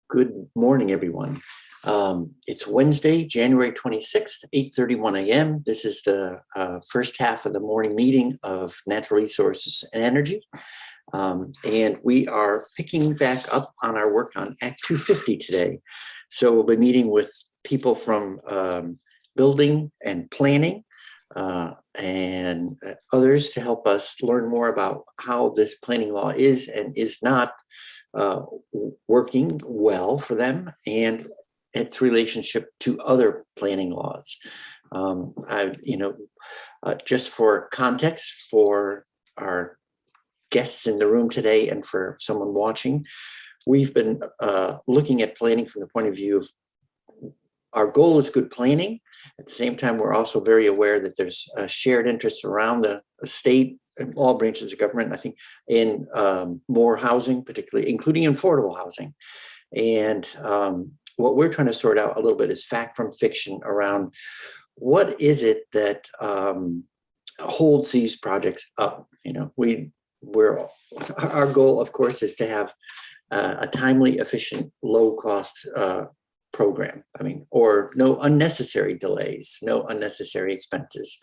Good morning, everyone. It's Wednesday, January 26th, 8:31 a.m. This is the first half of the morning meeting of Natural Resources and Energy. And we are picking back up on our work on Act 250 today. So we'll be meeting with people from building and planning and others to help us learn more about how this planning law is and is not working well for them and its relationship to other planning laws. Just for context for our guests in the room today and for someone watching, we've been looking at planning from the point of view of our goal is good planning. At the same time, we're also very aware that there's a shared interest around the state and all branches of government, I think, in more housing, particularly including affordable housing. And what we're trying to sort out a little bit is fact from fiction around what is it that holds these projects up. Our goal, of course, is to have a timely, efficient, low-cost program. Or no unnecessary delays, no unnecessary expenses.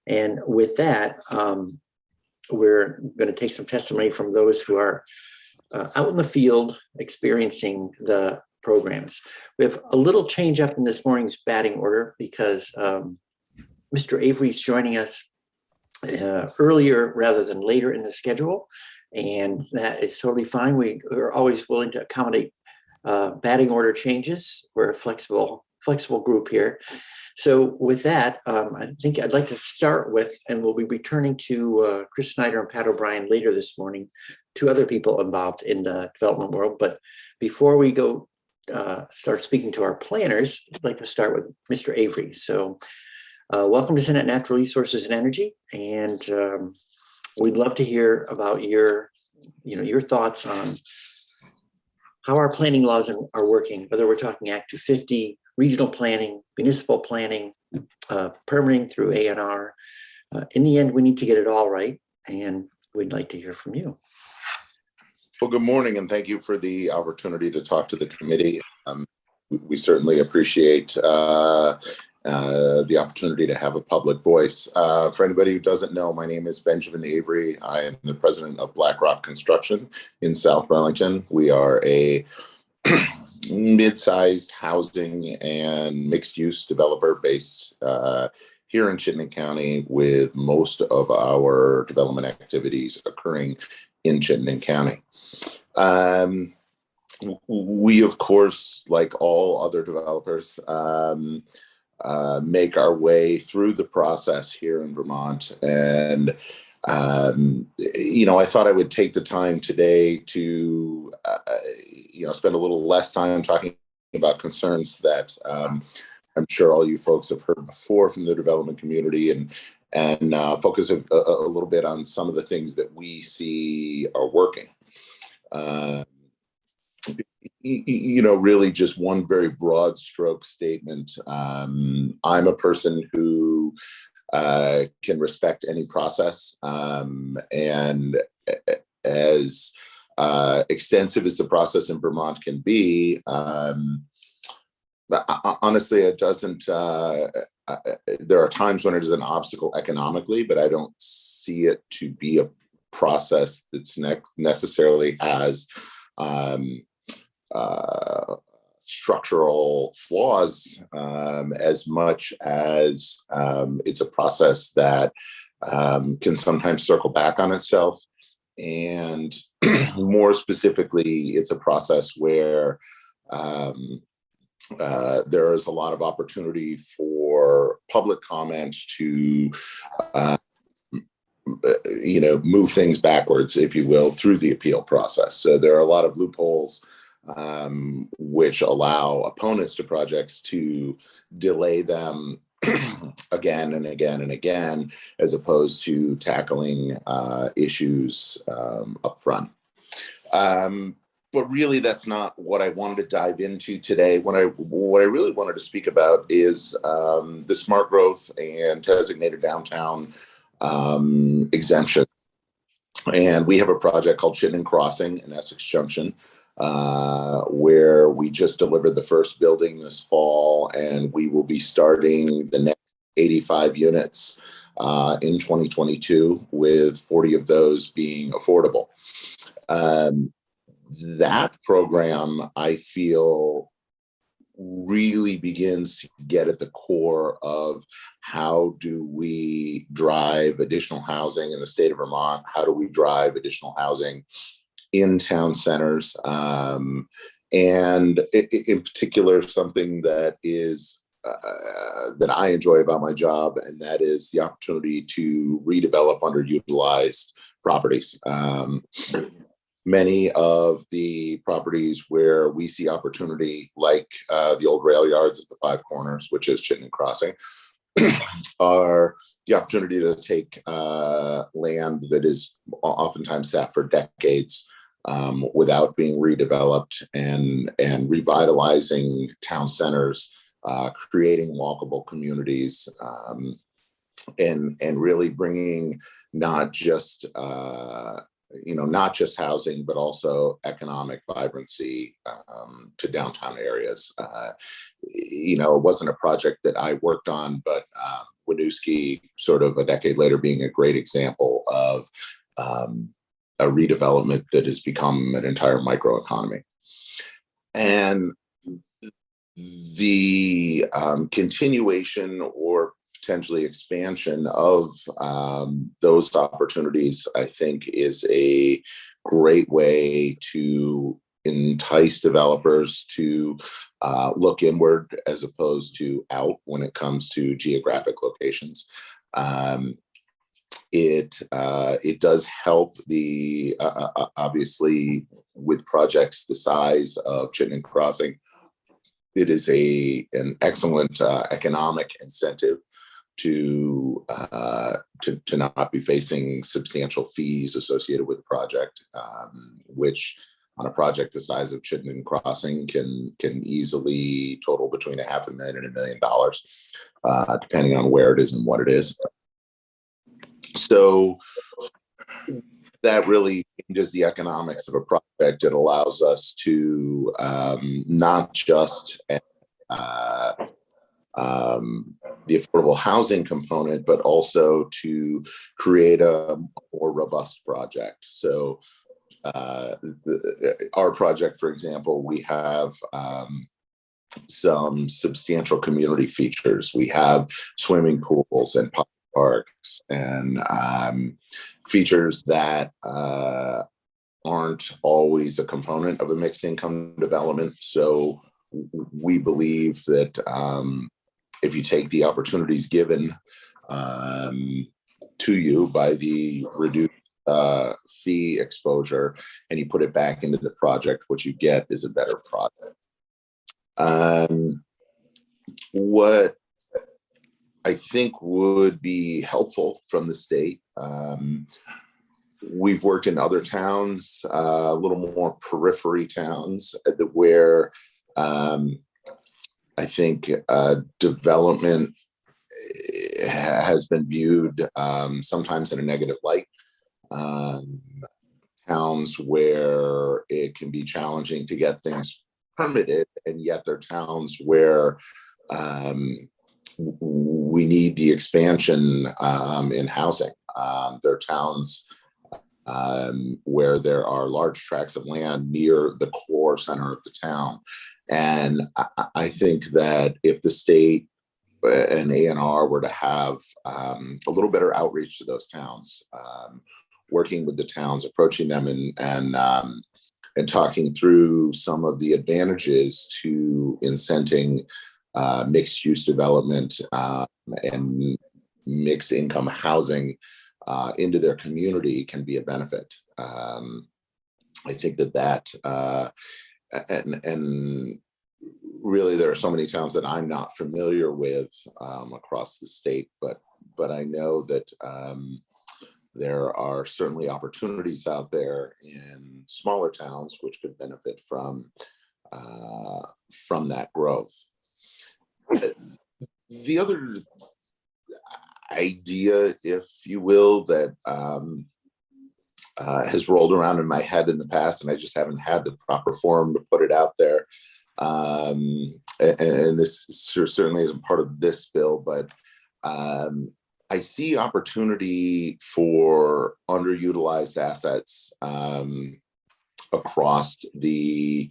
And with that, we're going to take some testimony from those who are out in the field experiencing the programs. We have a little change up in this morning's batting order because Mr. Avery is joining us earlier rather than later in the schedule. And that is totally fine. We're always willing to accommodate batting order changes. We're a flexible group here. So with that, I think I'd like to start with, and we'll be returning to Chris Snyder and Pat O'Brien later this morning, two other people involved in the development world. But before we go start speaking to our planners, I'd like to start with Mr. Avery. So welcome to Senate Natural Resources and Energy. And we'd love to hear about your thoughts on how our planning laws are working, whether we're talking Act 250, regional planning, municipal planning, permitting through A&R. In the end, we need to get it all right, and we'd like to hear from you. Well, good morning, and thank you for the opportunity to talk to the committee. We certainly appreciate the opportunity to have a public voice. For anybody who doesn't know, my name is Benjamin Avery. I am the president of BlackRock Construction in South Burlington. We are a mid-sized housing and mixed-use developer based here in Chittenden County, with most of our development activities occurring in Chittenden County. We, of course, like all other developers, make our way through the process here in Vermont. And, I thought I would take the time today to, spend a little less time talking about concerns that I'm sure all you folks have heard before from the development community, and focus a little bit on some of the things that we see are working. Really just one very broad stroke statement. I'm a person who can respect any process, and as extensive as the process in Vermont can be, honestly, it doesn't, there are times when it is an obstacle economically, but I don't see it to be a process that's necessarily has structural flaws as much as it's a process that can sometimes circle back on itself. And more specifically, it's a process where there is a lot of opportunity for public comment to move things backwards, if you will, through the appeal process. So there are a lot of loopholes which allow opponents to projects to delay them again and again and again, as opposed to tackling issues up front. But really, that's not what I wanted to dive into today. What I really wanted to speak about is the smart growth and designated downtown exemption. And we have a project called Chittenden Crossing in Essex Junction. where we just delivered the first building this fall, and we will be starting the next 85 units in 2022, with 40 of those being affordable. That program, I feel, really begins to get at the core of how do we drive additional housing in the state of Vermont? How do we drive additional housing in town centers? And in particular, something that is that I enjoy about my job, and that is the opportunity to redevelop underutilized properties. Many of the properties where we see opportunity, like the old rail yards at the Five Corners, which is Chittenden Crossing, are the opportunity to take land that is oftentimes sat for decades without being redeveloped, and revitalizing town centers, creating walkable communities, and really bringing not just not just housing, but also economic vibrancy to downtown areas. It wasn't a project that I worked on, but Winooski, sort of a decade later, being a great example of a redevelopment that has become an entire microeconomy. And the continuation or potentially expansion of those opportunities, I think, is a great way to entice developers to look inward as opposed to out when it comes to geographic locations. It does help the obviously with projects the size of Chittenden Crossing. It is an excellent economic incentive to not be facing substantial fees associated with the project, which on a project the size of Chittenden Crossing can easily total between $500,000 and $1 million, depending on where it is and what it is. So that really changes the economics of a project. It allows us to not just the affordable housing component, but also to create a more robust project. So our project, for example, we have some substantial community features. We have swimming pools and parks and features that aren't always a component of a mixed income development. So we believe that if you take the opportunities given to you by the reduced fee exposure and you put it back into the project, what you get is a better product. What I think would be helpful from the state, we've worked in other towns, a little more periphery towns, where I think development has been viewed sometimes in a negative light. Towns where it can be challenging to get things permitted, and yet they're towns where we need the expansion in housing. There are towns where there are large tracts of land near the core center of the town. And I think that if the state and A&R were to have a little better outreach to those towns, working with the towns, approaching them and talking through some of the advantages to incenting mixed use development and mixed income housing into their community can be a benefit. I think that and really there are so many towns that I'm not familiar with across the state, but I know that there are certainly opportunities out there in smaller towns which could benefit from that growth. The other idea, if you will, that has rolled around in my head in the past, and I just haven't had the proper forum to put it out there. And this certainly isn't part of this bill, but I see opportunity for underutilized assets across the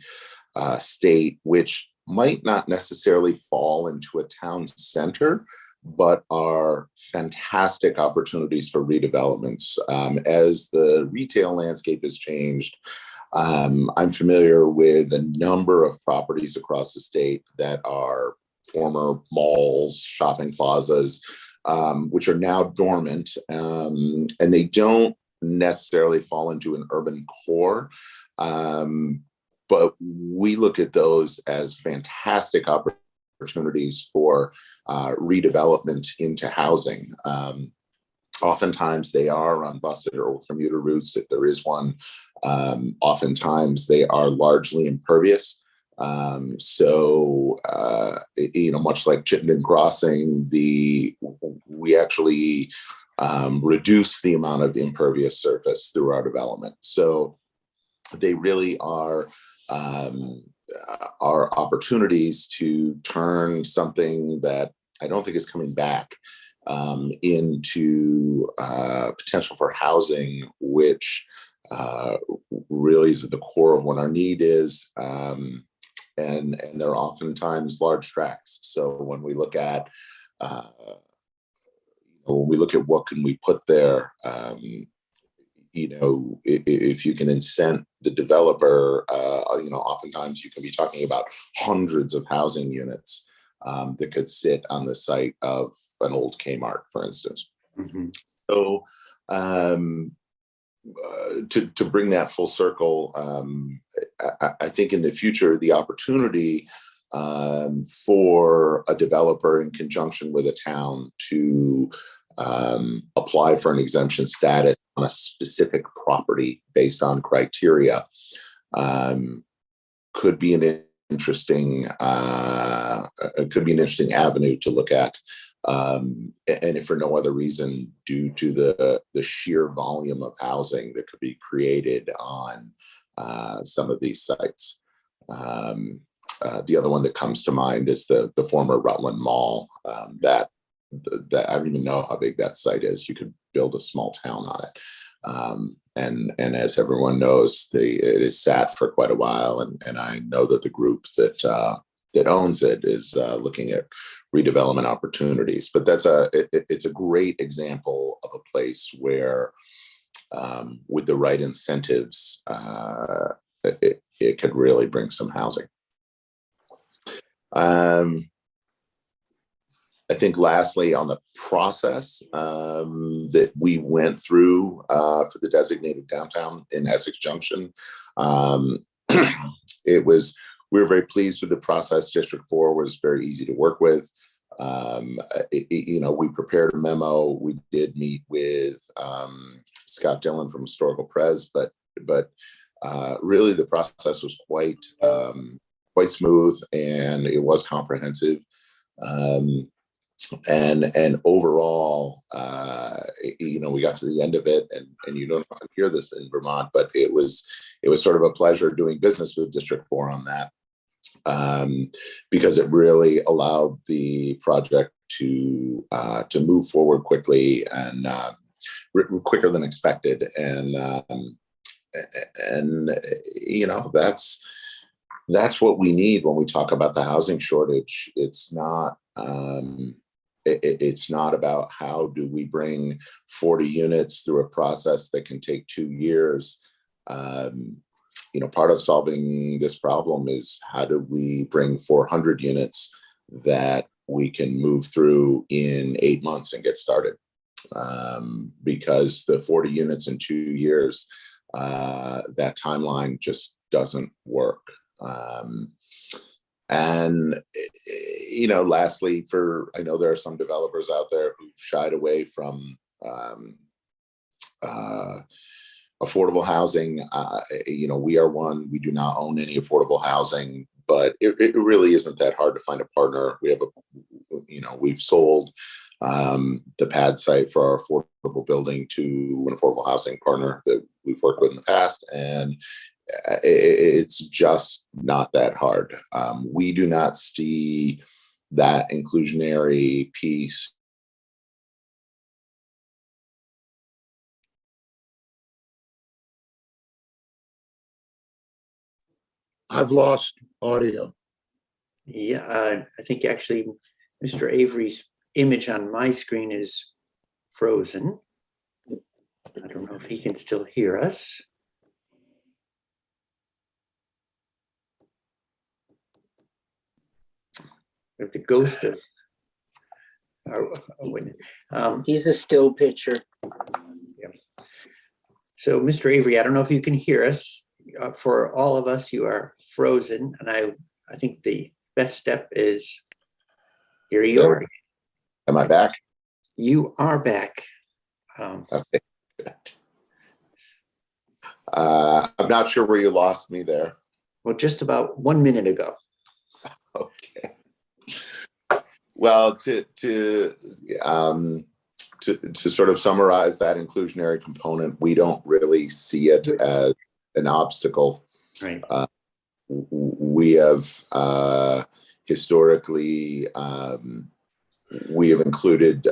state, which might not necessarily fall into a town center, but are fantastic opportunities for redevelopments. As the retail landscape has changed, I'm familiar with a number of properties across the state that are former malls, shopping plazas, which are now dormant, and they don't necessarily fall into an urban core. But we look at those as fantastic opportunities for redevelopment into housing. Oftentimes they are on busted or commuter routes, if there is one. Oftentimes they are largely impervious. Much like Chittenden Crossing, we actually reduce the amount of impervious surface through our development. So they really are opportunities to turn something that I don't think is coming back into potential for housing, which really is at the core of what our need is. And they're oftentimes large tracts. So when we look at what can we put there, if you can incent the developer, oftentimes you can be talking about hundreds of housing units that could sit on the site of an old Kmart, for instance. Mm-hmm. So to bring that full circle, I think in the future, the opportunity for a developer in conjunction with a town to apply for an exemption status on a specific property based on criteria could be an interesting avenue to look at. And if for no other reason, due to the sheer volume of housing that could be created on some of these sites. The other one that comes to mind is the former Rutland Mall. That I don't even know how big that site is. You could build a small town on it. And as everyone knows, it is sat for quite a while. And I know that the group that owns it is looking at redevelopment opportunities. But it's a great example of a place where, with the right incentives, it could really bring some housing. I think lastly, on the process that we went through for the designated downtown in Essex Junction, we were very pleased with the process. District 4 was very easy to work with. We prepared a memo. We did meet with Scott Dillon from Historical Pres, but really the process was quite smooth, and it was comprehensive. And overall, we got to the end of it, and you don't hear this in Vermont, but it was sort of a pleasure doing business with District 4 on that, because it really allowed the project to move forward quickly and quicker than expected, and that's what we need when we talk about the housing shortage. It's not. It's not about how do we bring 40 units through a process that can take 2 years. Part of solving this problem is how do we bring 400 units that we can move through in 8 months and get started? Because the 40 units in 2 years, that timeline just doesn't work. Lastly, I know there are some developers out there who've shied away from affordable housing. We are one. We do not own any affordable housing, but it really isn't that hard to find a partner. We've sold the pad site for our affordable building to an affordable housing partner that we've worked with in the past, and it's just not that hard. We do not see that inclusionary piece. I've lost audio. Yeah, I think actually Mr. Avery's image on my screen is frozen. I don't know if he can still hear us. With the ghost of He's a still picture. Yeah. So, Mr. Avery, I don't know if you can hear us. For all of us, you are frozen, and I think the best step is here you are. Am I back? You are back. Okay. I'm not sure where you lost me there. Well, just about 1 minute ago. Okay. Well, to sort of summarize that inclusionary component, we don't really see it as an obstacle. Right. We have historically we have included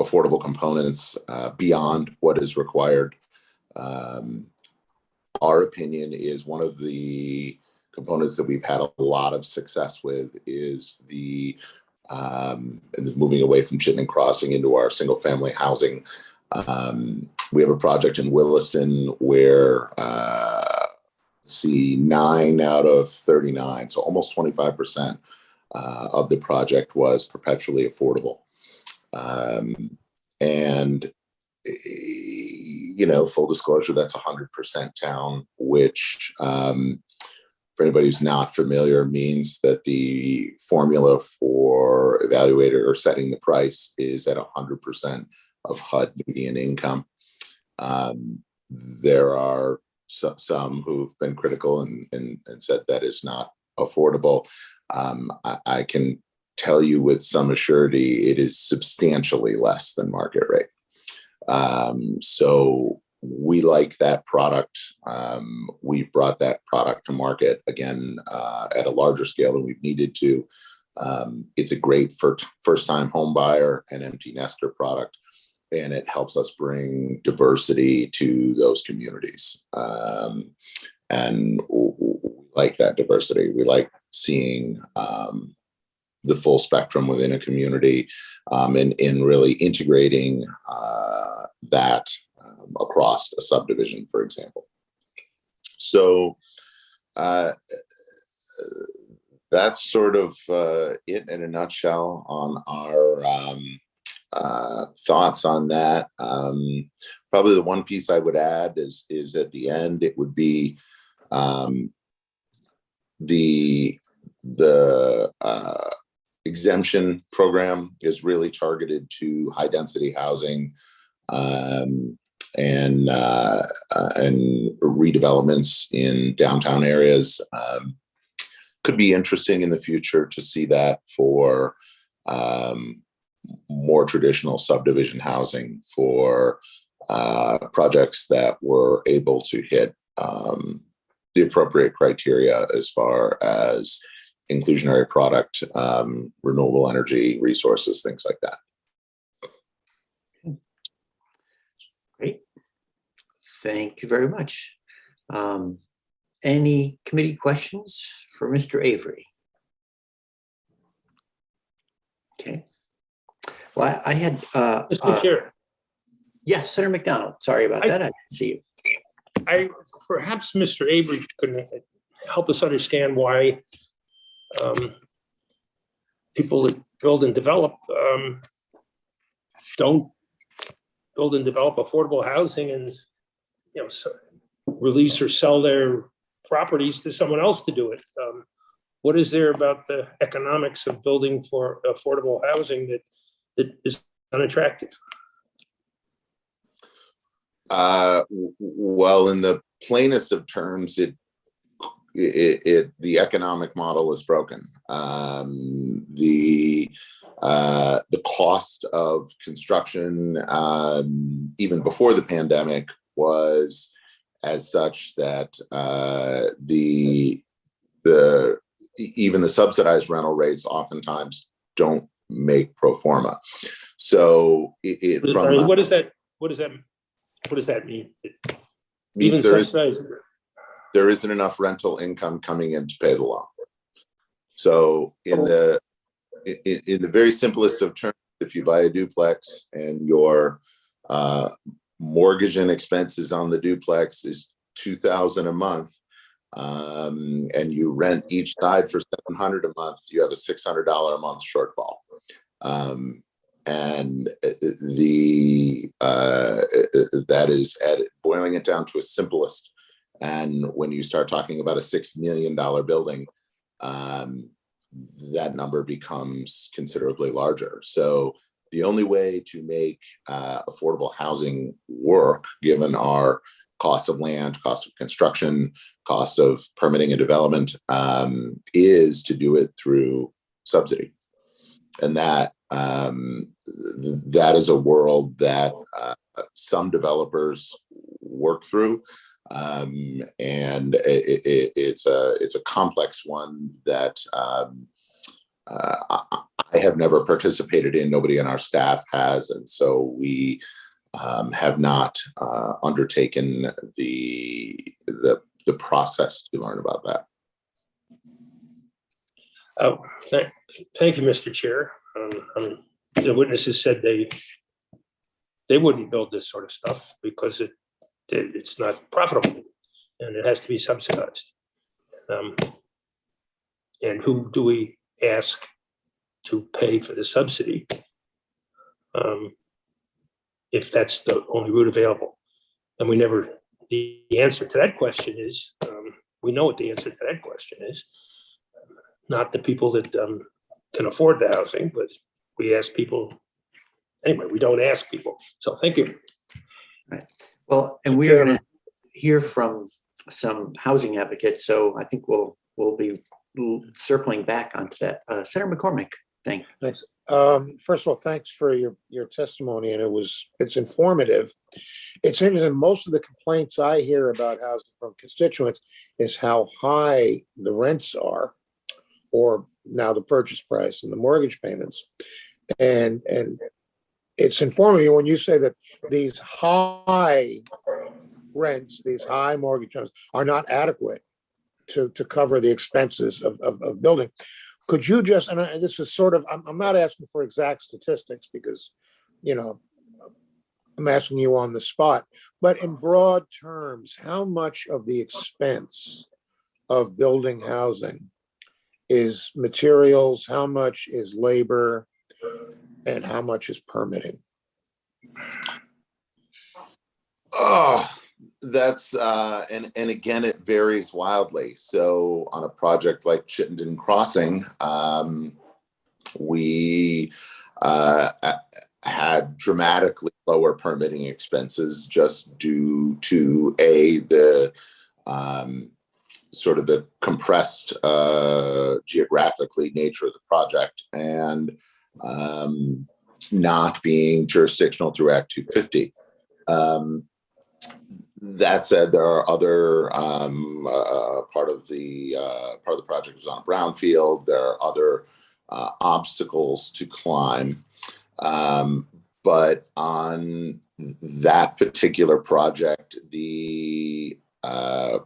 affordable components beyond what is required. Our opinion is one of the components that we've had a lot of success with is the moving away from Chittenden Crossing into our single family housing. We have a project in Williston where 9 out of 39, so almost 25% of the project was perpetually affordable. And full disclosure, that's 100% town, which for anybody who's not familiar means that the formula for evaluating or setting the price is at 100% of HUD median income. There are some who've been critical and said that is not affordable. I can tell you with some assurity, it is substantially less than market rate. So we like that product. We've brought that product to market again at a larger scale than we've needed to. It's a great first-time home buyer and empty nester product, and it helps us bring diversity to those communities. And we like that diversity. We like seeing the full spectrum within a community and in really integrating that across a subdivision, for example. So that's sort of it in a nutshell on our thoughts on that. Probably the one piece I would add is at the end, it would be the exemption program is really targeted to high density housing and redevelopments in downtown areas. Could be interesting in the future to see that for more traditional subdivision housing for projects that were able to hit the appropriate criteria as far as inclusionary product, renewable energy resources, things like that. Great. Thank you very much. Any committee questions for Mr. Avery? Okay. Well, I had Mr. Chair. Yeah, Senator McDonald. Sorry about that. I didn't see you. Perhaps Mr. Avery could help us understand why people that build and develop don't build and develop affordable housing and release or sell their properties to someone else to do it. What is there about the economics of building for affordable housing that is unattractive? Well, in the plainest of terms, the economic model is broken. The cost of construction, even before the pandemic, was as such that even the subsidized rental rates oftentimes don't make pro forma. So what does that mean? Even subsidized. There isn't enough rental income coming in to pay the loan. So in the very simplest of terms, if you buy a duplex and your mortgage and expenses on the duplex is $2,000 a month, and you rent each side for $700 a month, you have a $600 a month shortfall. And that is boiling it down to a simplest. And when you start talking about a $6 million building, that number becomes considerably larger. So the only way to make affordable housing work, given our cost of land, cost of construction, cost of permitting and development, is to do it through subsidy. And that is a world that some developers work through, and it's a complex one that I have never participated in. Nobody on our staff has, and so we have not undertaken the process to learn about that. Oh, thank you, Mr. Chair. The witnesses said they wouldn't build this sort of stuff because it's not profitable and it has to be subsidized. And who do we ask to pay for the subsidy if that's the only route available? And the answer to that question is, we know what the answer to that question is. Not the people that can afford the housing, but we ask people. Anyway, we don't ask people. So thank you. Right. Well, and we are going to hear from some housing advocates. So I think we'll be circling back onto that. Senator McCormick, thank you. Thanks. First of all, thanks for your testimony, and it's informative. It's interesting. Most of the complaints I hear about housing from constituents is how high the rents are, or now the purchase price and the mortgage payments, and it's informative when you say that these high rents, these high mortgage payments are not adequate to cover the expenses of building. Could you just, and this is sort of, I'm not asking for exact statistics because, I'm asking you on the spot, but in broad terms, how much of the expense of building housing is materials, how much is labor, and how much is permitting? Oh, that's and again, it varies wildly. So on a project like Chittenden Crossing, we had dramatically lower permitting expenses just due to the sort of the compressed geographically nature of the project, and not being jurisdictional through Act 250. That said, there are other part of the project was on a brownfield. There are other obstacles to climb, but on that particular project, the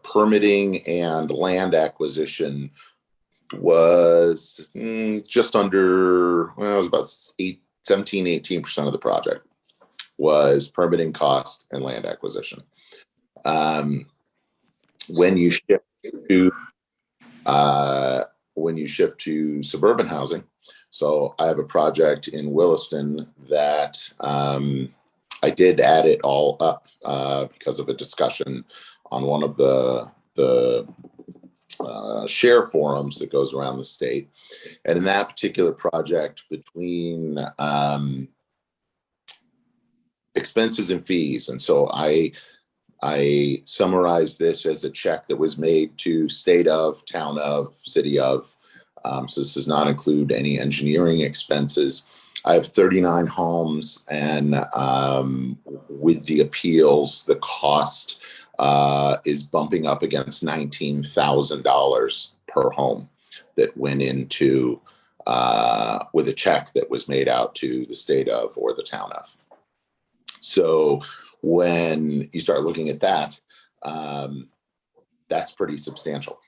permitting and land acquisition was just under, well, it was about 17-18% of the project was permitting cost and land acquisition. When you shift to suburban housing, so I have a project in Williston that I did add it all up because of a discussion on one of the share forums that goes around the state. And in that particular project, between expenses and fees, and so I summarized this as a check that was made to state of, town of, city of, So this does not include any engineering expenses. I have 39 homes, and with the appeals, the cost is bumping up against $19,000 per home that went into with a check that was made out to the state of or the town of. So when you start looking at that, that's pretty substantial.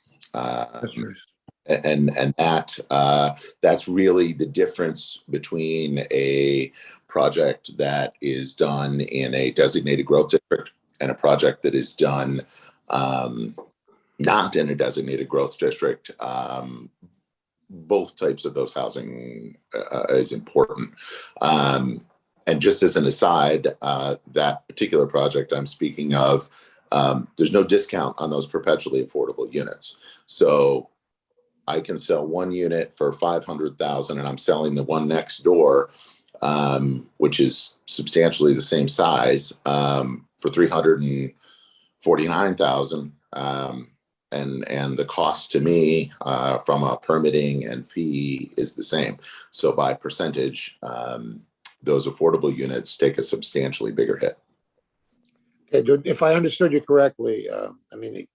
And that's really the difference between a project that is done in a designated growth district and a project that is done not in a designated growth district. Both types of those housing is important. And just as an aside, that particular project I'm speaking of, there's no discount on those perpetually affordable units. So I can sell one unit for $500,000, and I'm selling the one next door, which is substantially the same size, for $349,000. And the cost to me from a permitting and fee is the same. So by percentage, those affordable units take a substantially bigger hit. Okay, if I understood you correctly, I mean,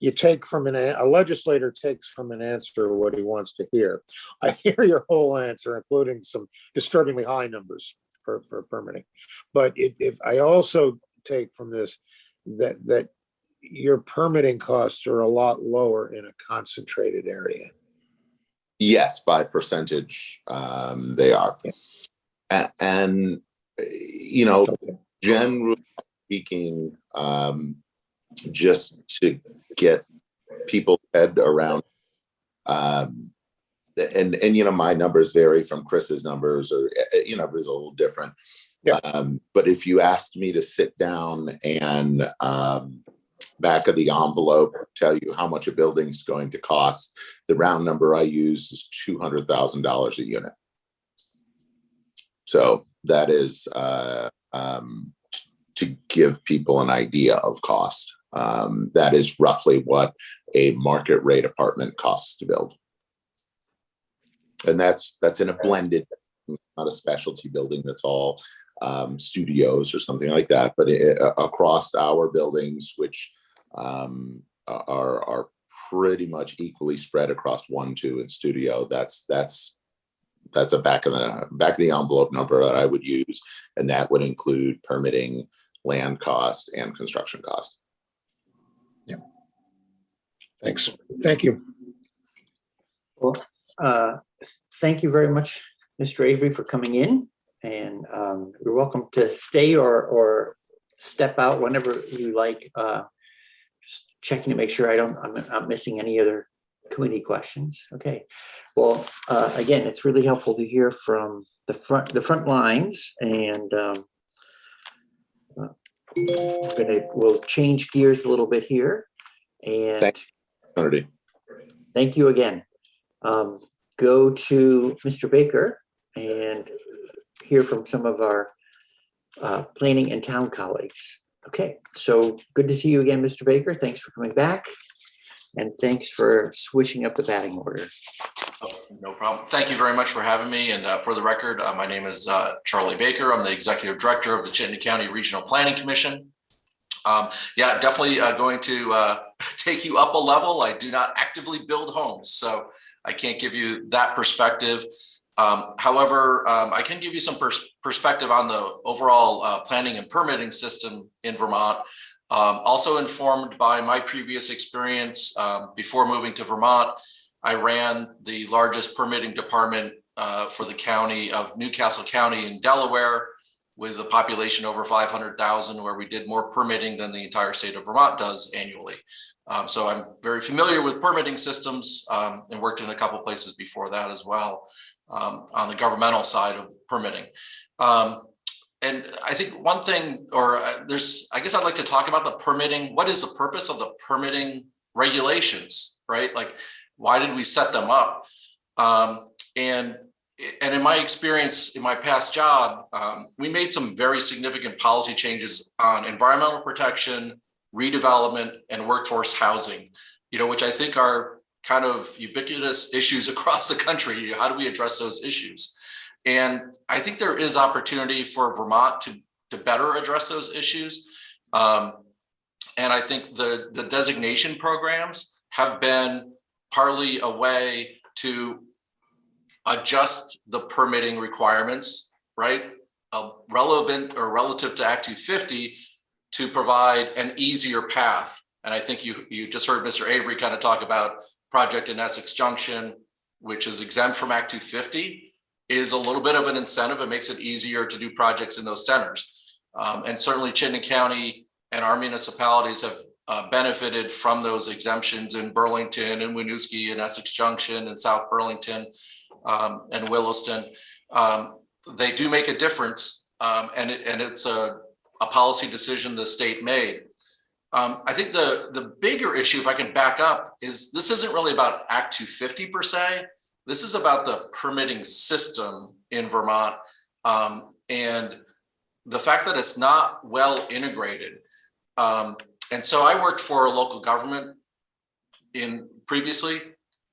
you take from a legislator takes from an answer what he wants to hear. I hear your whole answer, including some disturbingly high numbers for permitting. But if I also take from this that your permitting costs are a lot lower in a concentrated area. Yes, by percentage, they are. And you know, generally speaking, just to get people's head around, and you know, my numbers vary from Chris's numbers, or you know, it's a little different. Yeah. But if you asked me to sit down and back of the envelope tell you how much a building's going to cost, the round number I use is $200,000 a unit. So that is to give people an idea of cost. That is roughly what a market rate apartment costs to build. And that's in a blended, not a specialty building that's all studios or something like that, but across our buildings, which are pretty much equally spread across 1, 2, and studio. That's a back of the envelope number that I would use, and that would include permitting, land cost, and construction cost. Yeah. Thanks. Thank you. Well, thank you very much, Mr. Avery, for coming in, and you're welcome to stay or step out whenever you like. Just checking to make sure I'm not missing any other committee questions. Okay. Well, again, it's really helpful to hear from the front lines, and we'll change gears a little bit here. And thank you again. Go to Mr. Baker and hear from some of our planning and town colleagues. Okay, so good to see you again, Mr. Baker. Thanks for coming back, and thanks for switching up the batting order. Oh, no problem. Thank you very much for having me. And for the record, my name is Charlie Baker. I'm the Executive Director of the Chittenden County Regional Planning Commission. Yeah, definitely going to take you up a level. I do not actively build homes, so I can't give you that perspective. However, I can give you some perspective on the overall planning and permitting system in Vermont. Also informed by my previous experience before moving to Vermont. I ran the largest permitting department for the county of Newcastle County in Delaware, with a population over 500,000, where we did more permitting than the entire state of Vermont does annually. So I'm very familiar with permitting systems, and worked in a couple places before that as well, on the governmental side of permitting. And I think one thing, I guess I'd like to talk about the permitting. What is the purpose of the permitting regulations, right? Like, why did we set them up? And in my experience, in my past job, we made some very significant policy changes on environmental protection, redevelopment, and workforce housing, which I think are kind of ubiquitous issues across the country. How do we address those issues? And I think there is opportunity for Vermont to better address those issues. And I think the designation programs have been partly a way to adjust the permitting requirements, right? Relevant or relative to Act 250 to provide an easier path. And I think you just heard Mr. Avery kind of talk about project in Essex Junction, which is exempt from Act 250, is a little bit of an incentive. It makes it easier to do projects in those centers. And certainly Chittenden County and our municipalities have benefited from those exemptions in Burlington and Winooski and Essex Junction and South Burlington and Williston. They do make a difference, and it's a policy decision the state made. I think the bigger issue, if I can back up, is this isn't really about Act 250 per se. This is about the permitting system in Vermont, and the fact that it's not well integrated. And so I worked for a local government previously,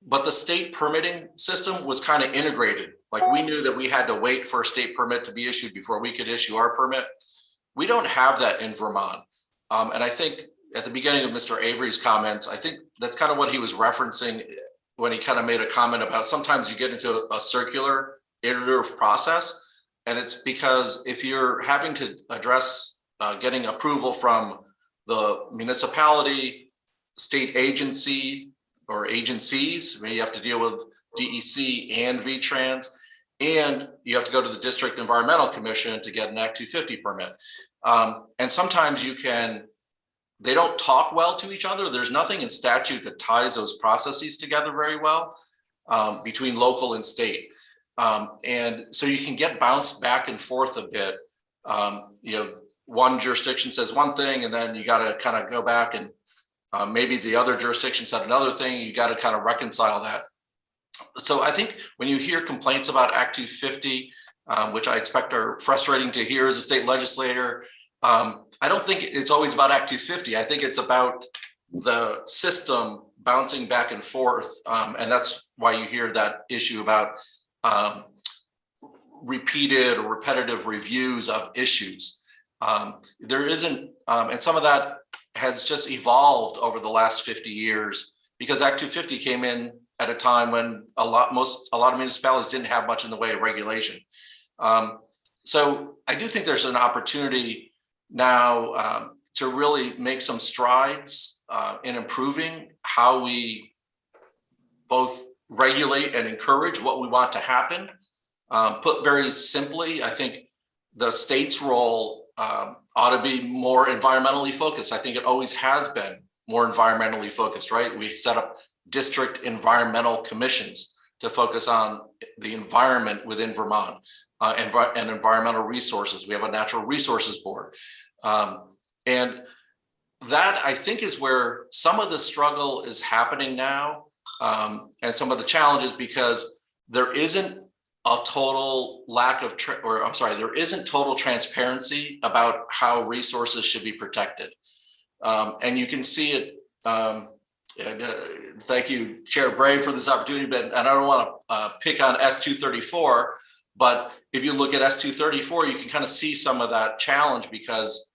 but the state permitting system was kind of integrated. Like, we knew that we had to wait for a state permit to be issued before we could issue our permit. We don't have that in Vermont. And I think at the beginning of Mr. Avery's comments, I think that's kind of what he was referencing when he kind of made a comment about sometimes you get into a circular iterative process. And it's because if you're having to address getting approval from the municipality, state agency, or agencies, I mean, you have to deal with DEC and VTrans, and you have to go to the District Environmental Commission to get an Act 250 permit. And sometimes they don't talk well to each other. There's nothing in statute that ties those processes together very well between local and state. And so you can get bounced back and forth a bit. One jurisdiction says one thing, and then you got to kind of go back and maybe the other jurisdiction said another thing. You got to kind of reconcile that. So I think when you hear complaints about Act 250, which I expect are frustrating to hear as a state legislator, I don't think it's always about Act 250. I think it's about the system bouncing back and forth. And that's why you hear that issue about repeated or repetitive reviews of issues. There isn't, and some of that has just evolved over the last 50 years because Act 250 came in at a time when a lot of municipalities didn't have much in the way of regulation. So I do think there's an opportunity now to really make some strides in improving how we both regulate and encourage what we want to happen. Put very simply, I think the state's role ought to be more environmentally focused. I think it always has been more environmentally focused, right? We set up district environmental commissions to focus on the environment within Vermont and environmental resources. We have a natural resources board. And that, I think, is where some of the struggle is happening now, and some of the challenges, because there isn't a total lack of, there isn't total transparency about how resources should be protected. And you can see it, thank you, Chair Brave, for this opportunity, and I don't want to pick on S234, but if you look at S234, you can kind of see some of that challenge, because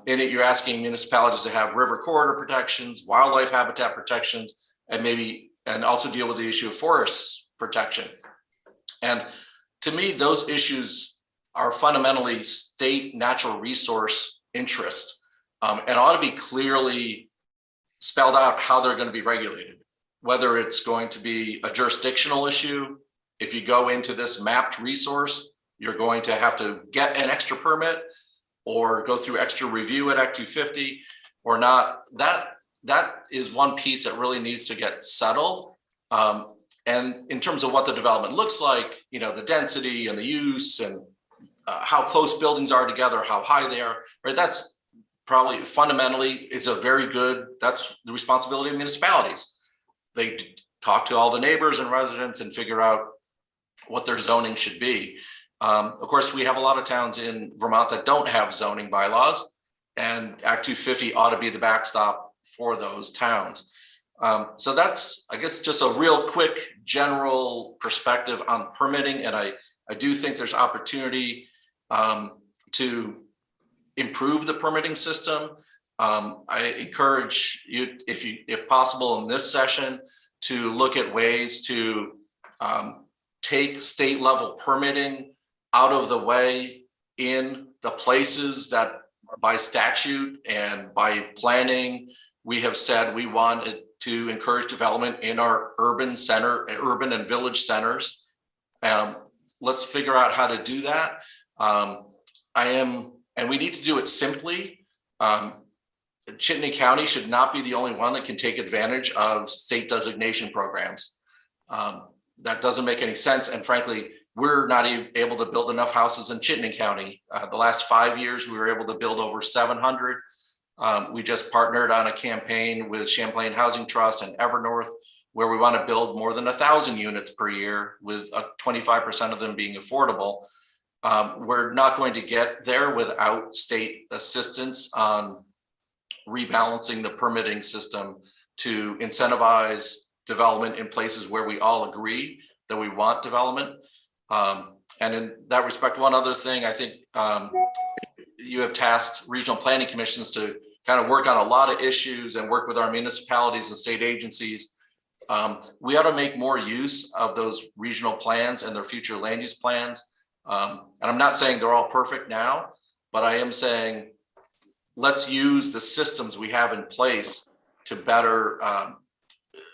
in it, you're asking municipalities to have river corridor protections, wildlife habitat protections, and also deal with the issue of forest protection. And to me, those issues are fundamentally state natural resource interest, and ought to be clearly spelled out how they're going to be regulated, whether it's going to be a jurisdictional issue. If you go into this mapped resource, you're going to have to get an extra permit or go through extra review at Act 250 or not. That is one piece that really needs to get settled. And in terms of what the development looks like, the density and the use and how close buildings are together, how high they are, right? That's probably fundamentally that's the responsibility of municipalities. They talk to all the neighbors and residents and figure out what their zoning should be. Of course, we have a lot of towns in Vermont that don't have zoning bylaws, and Act 250 ought to be the backstop for those towns. So that's, I guess, just a real quick general perspective on permitting. And I do think there's opportunity to improve the permitting system. I encourage you, if possible in this session, to look at ways to take state level permitting out of the way in the places that by statute and by planning, we have said we wanted to encourage development in our urban and village centers. Let's figure out how to do that. And we need to do it simply. Chittenden County should not be the only one that can take advantage of state designation programs. That doesn't make any sense. And frankly, we're not even able to build enough houses in Chittenden County. The last 5 years, we were able to build over 700. We just partnered on a campaign with Champlain Housing Trust and Evernorth, where we want to build more than 1,000 units per year, with 25% of them being affordable. We're not going to get there without state assistance on rebalancing the permitting system to incentivize development in places where we all agree that we want development. And in that respect, one other thing, I think you have tasked regional planning commissions to kind of work on a lot of issues and work with our municipalities and state agencies. We ought to make more use of those regional plans and their future land use plans. And I'm not saying they're all perfect now, but I am saying let's use the systems we have in place to better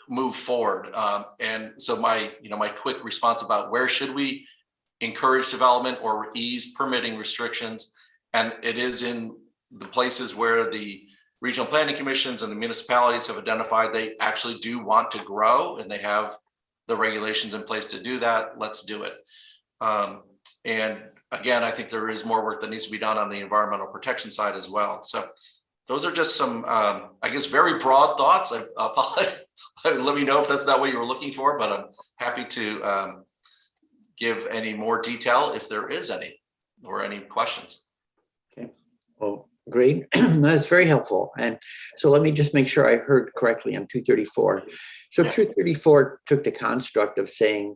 move forward. And so my quick response about where should we encourage development or ease permitting restrictions, and it is in the places where the regional planning commissions and the municipalities have identified they actually do want to grow and they have the regulations in place to do that. Let's do it. And again, I think there is more work that needs to be done on the environmental protection side as well. So those are just some, I guess, very broad thoughts. I apologize. Let me know if that's not what you were looking for, but I'm happy to give any more detail if there is any, or any questions. Okay, well, great. That's very helpful. And so let me just make sure I heard correctly on 234. So 234 took the construct of saying,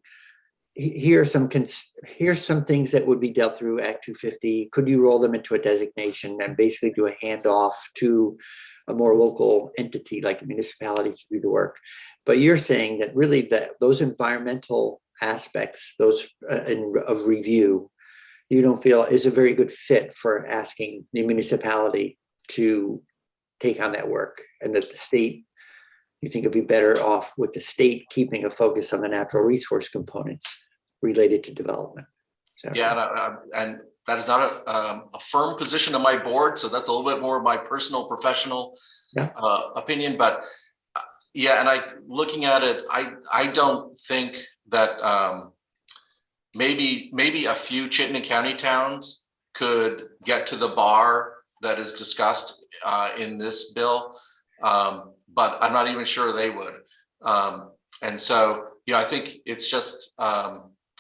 here's some things that would be dealt through Act 250. Could you roll them into a designation and basically do a handoff to a more local entity like a municipality to do the work? But you're saying that really those environmental aspects, those of review, you don't feel is a very good fit for asking the municipality to take on that work, and that the state, you think it'd be better off with the state keeping a focus on the natural resource components related to development. Yeah, and that is not a firm position of my board, so that's a little bit more of my personal professional opinion. But yeah, and looking at it, I don't think that maybe a few Chittenden County towns could get to the bar that is discussed in this bill, but I'm not even sure they would. And so, I think it's just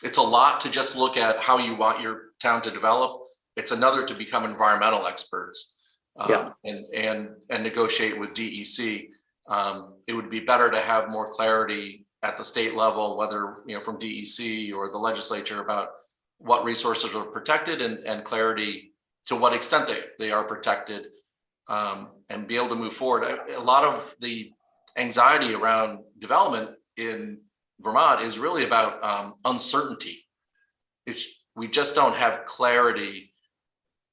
it's a lot to just look at how you want your town to develop. It's another to become environmental experts and negotiate with DEC. It would be better to have more clarity at the state level, whether from DEC or the legislature, about what resources are protected and clarity to what extent they are protected, and be able to move forward. A lot of the anxiety around development in Vermont is really about uncertainty. We just don't have clarity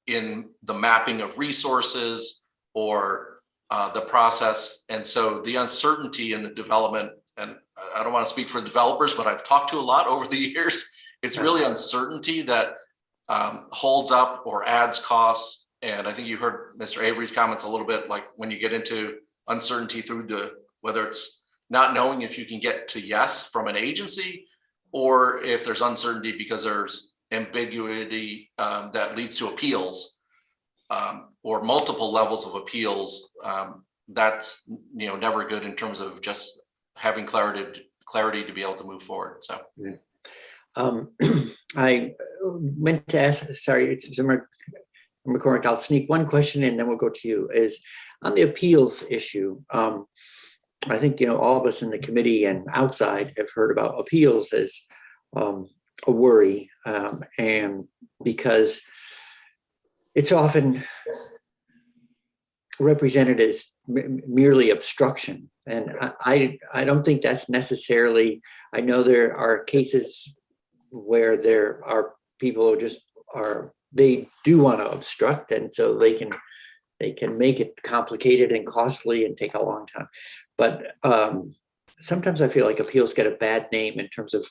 in the mapping of resources or the process. And so the uncertainty in the development, and I don't want to speak for developers, but I've talked to a lot over the years. It's really uncertainty that holds up or adds costs. And I think you heard Mr. Avery's comments a little bit, like when you get into uncertainty through whether it's not knowing if you can get to yes from an agency, or if there's uncertainty because there's ambiguity that leads to appeals, or multiple levels of appeals. That's never good in terms of just having clarity to be able to move forward. So I meant to ask, sorry, it's McCormick, I'll sneak one question in, then we'll go to you, is on the appeals issue. I think, all of us in the committee and outside have heard about appeals as a worry, and because it's often represented as merely obstruction. And I don't think that's necessarily, I know there are cases where there are people who they do want to obstruct, and so they can make it complicated and costly and take a long time. But sometimes I feel like appeals get a bad name in terms of,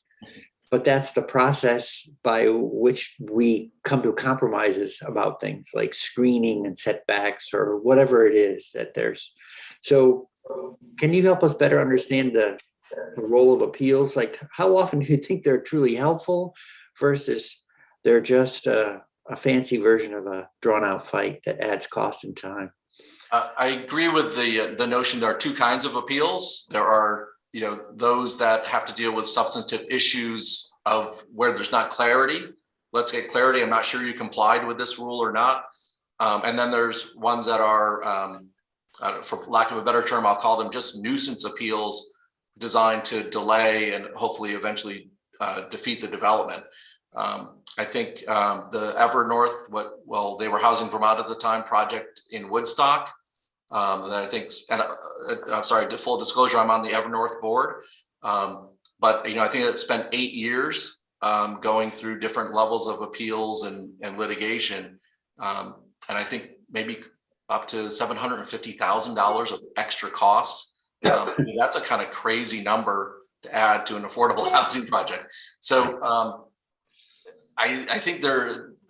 but that's the process by which we come to compromises about things like screening and setbacks or whatever it is that there's. So can you help us better understand the role of appeals? Like, how often do you think they're truly helpful versus they're just a fancy version of a drawn out fight that adds cost and time? I agree with the notion there are two kinds of appeals. There are those that have to deal with substantive issues of where there's not clarity. Let's get clarity. I'm not sure you complied with this rule or not. And then there's ones that are, for lack of a better term, I'll call them just nuisance appeals designed to delay and hopefully eventually defeat the development. I think the Evernorth, they were Housing Vermont at the time, project in Woodstock. And I think, I'm sorry, full disclosure, I'm on the Evernorth board. But I think it spent 8 years going through different levels of appeals and litigation. And I think maybe up to $750,000 of extra cost. That's a kind of crazy number to add to an affordable housing project. So I think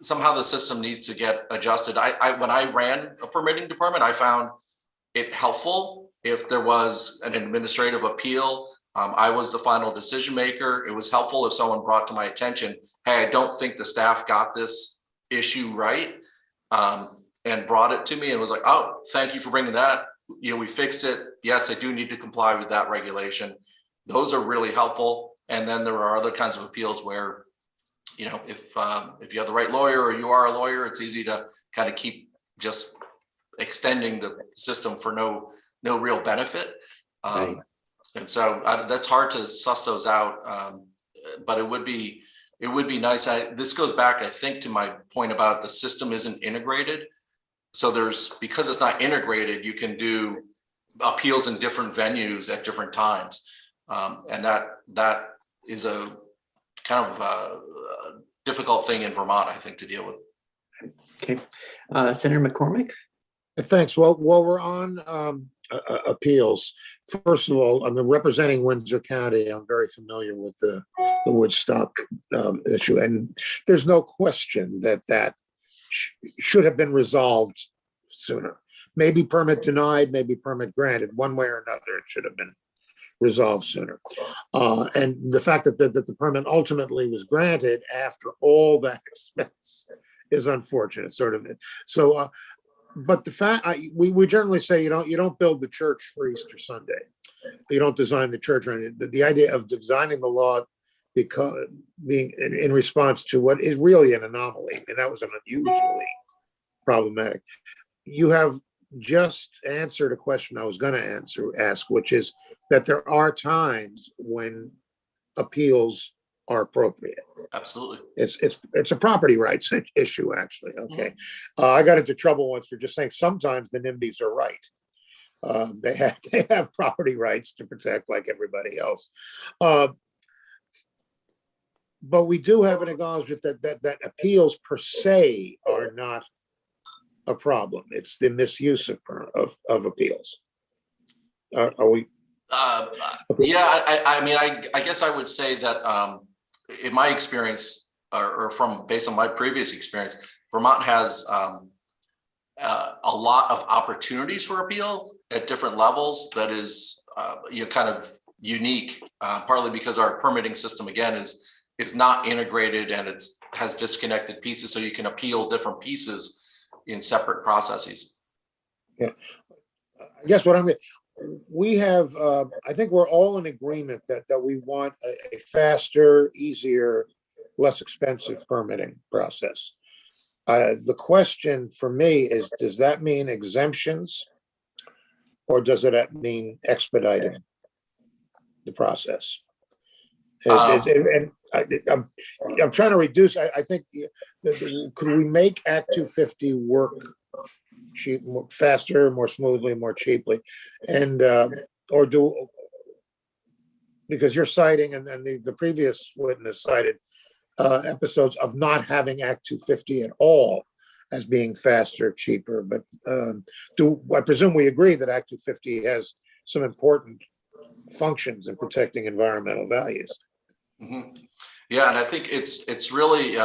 somehow the system needs to get adjusted. When I ran a permitting department, I found it helpful if there was an administrative appeal. I was the final decision maker. It was helpful if someone brought to my attention, hey, I don't think the staff got this issue right, and brought it to me and was like, oh, thank you for bringing that. We fixed it. Yes, I do need to comply with that regulation. Those are really helpful. And then there are other kinds of appeals where, if you have the right lawyer or you are a lawyer, it's easy to kind of keep just extending the system for no real benefit. Right. And so that's hard to suss those out. But it would be nice. This goes back, I think, to my point about the system isn't integrated. So because it's not integrated, you can do appeals in different venues at different times. And that is a kind of a difficult thing in Vermont, I think, to deal with. Okay. Senator McCormick? Thanks. Well, while we're on appeals, first of all, I'm representing Windsor County. I'm very familiar with the Woodstock issue, and there's no question that should have been resolved sooner. Maybe permit denied, maybe permit granted. One way or another, it should have been resolved sooner. And the fact that the permit ultimately was granted after all that expense is unfortunate, sort of. So, but the fact we generally say you don't build the church for Easter Sunday. You don't design the church around it. The idea of designing the law because being in response to what is really an anomaly, and that was an unusually problematic. You have just answered a question I was going to ask, which is that there are times when appeals are appropriate. Absolutely. It's a property rights issue, actually. Okay. I got into trouble once for just saying sometimes the NIMBYs are right. They have property rights to protect like everybody else. But we do have an acknowledgement that appeals per se are not a problem. It's the misuse of appeals. Are we? Yeah, I mean, I guess I would say that in my experience, or based on my previous experience, Vermont has a lot of opportunities for appeal at different levels. That is, kind of unique, partly because our permitting system again is not integrated and has disconnected pieces, so you can appeal different pieces in separate processes. Yeah, I guess we have, I think we're all in agreement that we want a faster, easier, less expensive permitting process. The question for me is, does that mean exemptions or does it mean expediting the process? And I'm trying to reduce. I think could we make Act 250 work cheap, faster, more smoothly, more cheaply, and or do, because you're citing, and then the previous witness cited episodes of not having Act 250 at all as being faster, cheaper. But I presume we agree that Act 250 has some important functions in protecting environmental values. Mm-hmm. Yeah, and I think it's really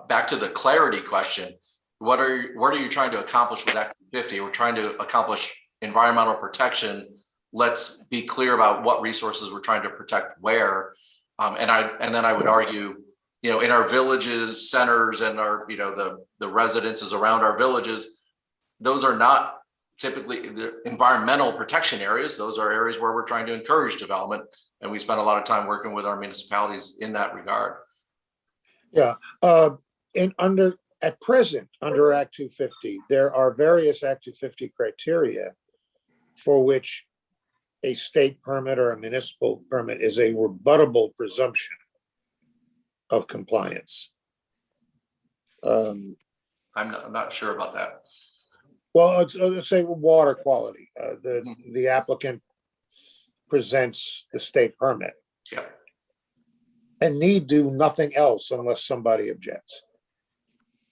back to the clarity question. What are you trying to accomplish with Act 250? We're trying to accomplish environmental protection. Let's be clear about what resources we're trying to protect where. And then I would argue, in our villages, centers, and our, the residences around our villages, those are not typically the environmental protection areas. Those are areas where we're trying to encourage development. And we spend a lot of time working with our municipalities in that regard. Yeah. At present, under Act 250, there are various Act 250 criteria for which a state permit or a municipal permit is a rebuttable presumption of compliance. I'm not sure about that. Well, let's say water quality. The applicant presents the state permit. Yep. And need do nothing else unless somebody objects.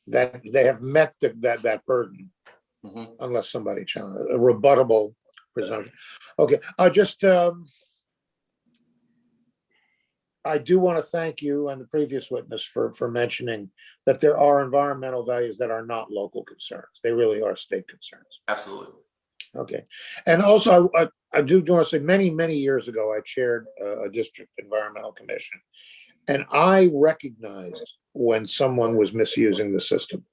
That they have met that burden, unless somebody challenges a rebuttable presumption. Okay, I do want to thank you and the previous witness for mentioning that there are environmental values that are not local concerns. They really are state concerns. Absolutely. Okay, and also I do want to say many years ago I chaired a district environmental commission, and I recognized when someone was misusing the system.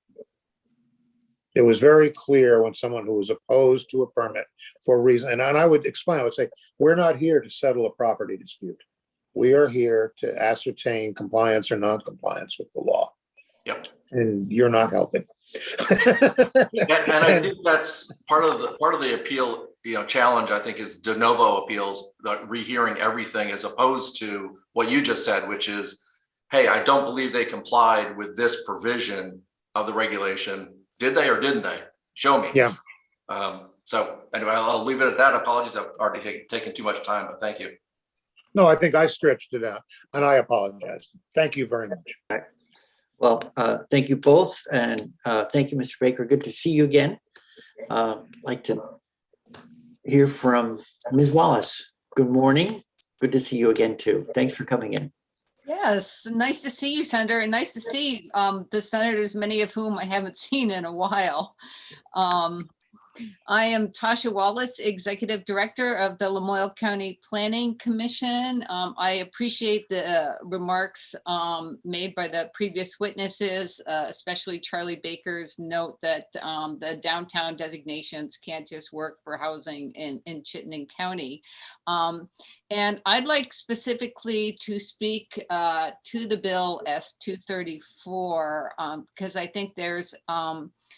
It was very clear when someone who was opposed to a permit for a reason, and I would explain, I would say, we're not here to settle a property dispute. We are here to ascertain compliance or non-compliance with the law. Yep. And you're not helping. and I think that's part of the appeal, challenge, I think, is de novo appeals, rehearing everything, as opposed to what you just said, which is, hey, I don't believe they complied with this provision of the regulation. Did they or didn't they? Show me. Yeah. So anyway, I'll leave it at that. Apologies, I've already taken too much time, but thank you. No, I think I stretched it out, and I apologize. Thank you very much. Well, thank you both, and thank you, Mr. Baker. Good to see you again. I'd like to hear from Ms. Wallace. Good morning. Good to see you again, too. Thanks for coming in. Yes, nice to see you, Senator, and nice to see the senators, many of whom I haven't seen in a while. I am Tasha Wallace, Executive Director of the Lamoille County Planning Commission. I appreciate the remarks made by the previous witnesses, especially Charlie Baker's note that the downtown designations can't just work for housing in Chittenden County. And I'd like specifically to speak to the bill S-234 because I think there's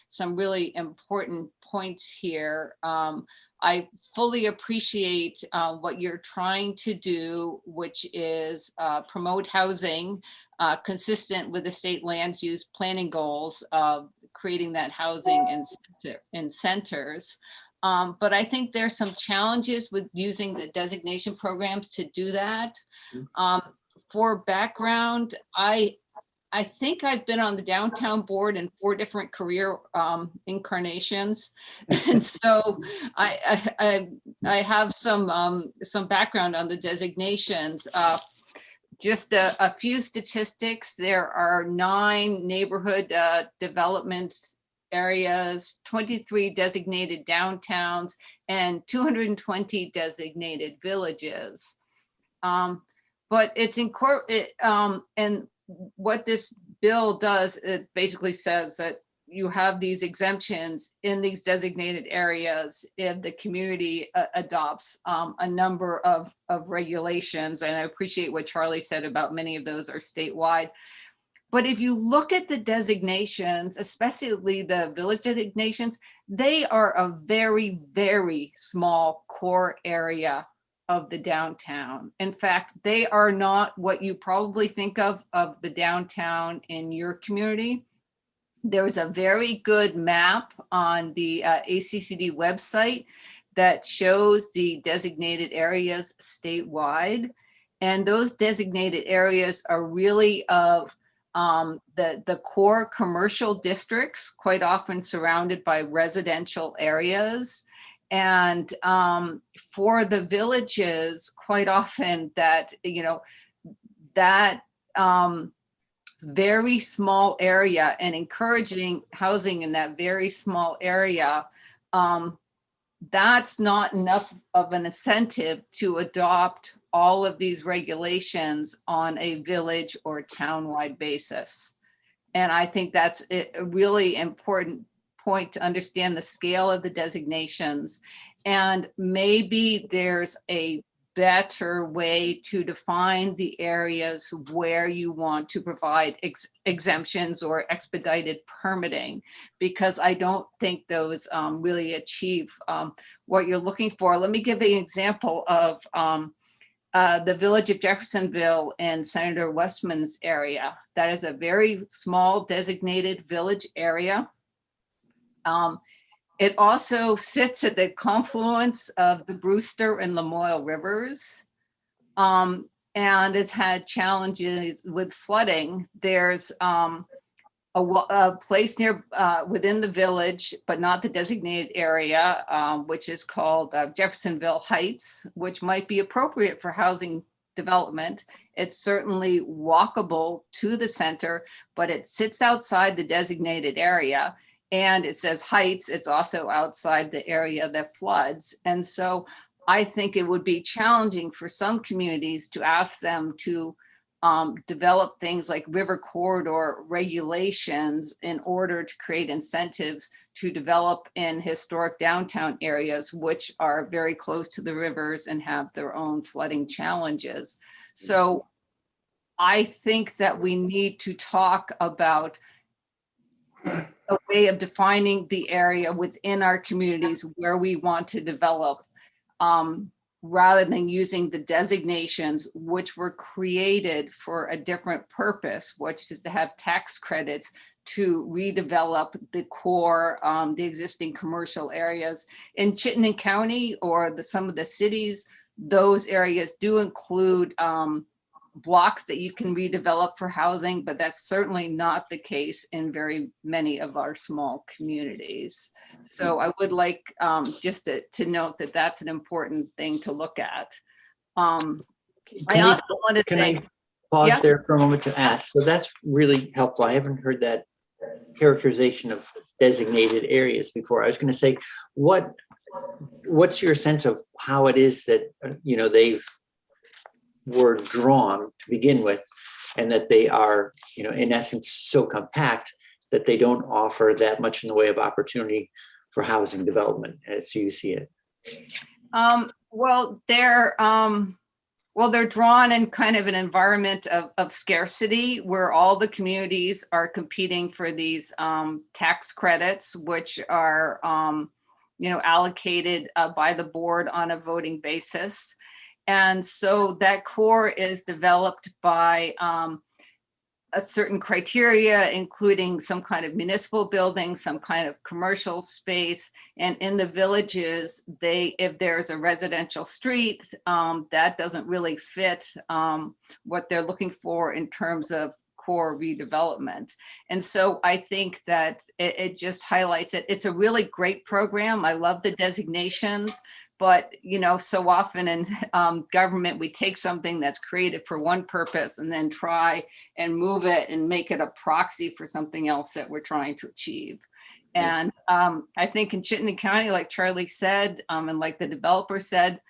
some really important points here. I fully appreciate what you're trying to do, which is promote housing consistent with the state land use planning goals of creating that housing in centers. But I think there's some challenges with using the designation programs to do that. For background, I think I've been on the downtown board in 4 different career incarnations, and so I have some background on the designations. Just a few statistics: there are 9 neighborhood development areas, 23 designated downtowns, and 220 designated villages. But it's and what this bill does, it basically says that you have these exemptions in these designated areas if the community adopts a number of regulations. And I appreciate what Charlie said about many of those are statewide. But if you look at the designations, especially the village designations, they are a very, very small core area of the downtown. In fact, they are not what you probably think of the downtown in your community. There's a very good map on the ACCD website that shows the designated areas statewide. And those designated areas are really of the core commercial districts, quite often surrounded by residential areas. And for the villages, quite often that, that very small area and encouraging housing in that very small area, that's not enough of an incentive to adopt all of these regulations on a village or townwide basis. And I think that's a really important point to understand the scale of the designations. And maybe there's a better way to define the areas where you want to provide exemptions or expedited permitting, because I don't think those really achieve what you're looking for. Let me give you an example of the village of Jeffersonville in Senator Westman's area. That is a very small designated village area. It also sits at the confluence of the Brewster and Lamoille rivers, and it's had challenges with flooding. There's a place near within the village, but not the designated area, which is called Jeffersonville Heights, which might be appropriate for housing development. It's certainly walkable to the center, but it sits outside the designated area. And it says Heights, it's also outside the area that floods. And so I think it would be challenging for some communities to ask them to develop things like river corridor regulations in order to create incentives to develop in historic downtown areas, which are very close to the rivers and have their own flooding challenges. So I think that we need to talk about a way of defining the area within our communities where we want to develop, rather than using the designations, which were created for a different purpose, which is to have tax credits to redevelop the core, the existing commercial areas. In Chittenden County or some of the cities, those areas do include blocks that you can redevelop for housing, but that's certainly not the case in very many of our small communities. So I would like just to note that that's an important thing to look at. I also want to say, I pause yeah. there for a moment to ask? So that's really helpful. I haven't heard that characterization of designated areas before. I was going to say, what's your sense of how it is that they've were drawn to begin with, and that they are, in essence, so compact that they don't offer that much in the way of opportunity for housing development as you see it? Well, they're drawn in kind of an environment of scarcity where all the communities are competing for these tax credits, which are allocated by the board on a voting basis. And so that core is developed by a certain criteria, including some kind of municipal building, some kind of commercial space. And in the villages, if there's a residential street, that doesn't really fit what they're looking for in terms of core redevelopment. And so I think that it just highlights it. It's a really great program. I love the designations. But, so often in government, we take something that's created for one purpose and then try and move it and make it a proxy for something else that we're trying to achieve. And I think in Chittenden County, like Charlie said, and like the developer said,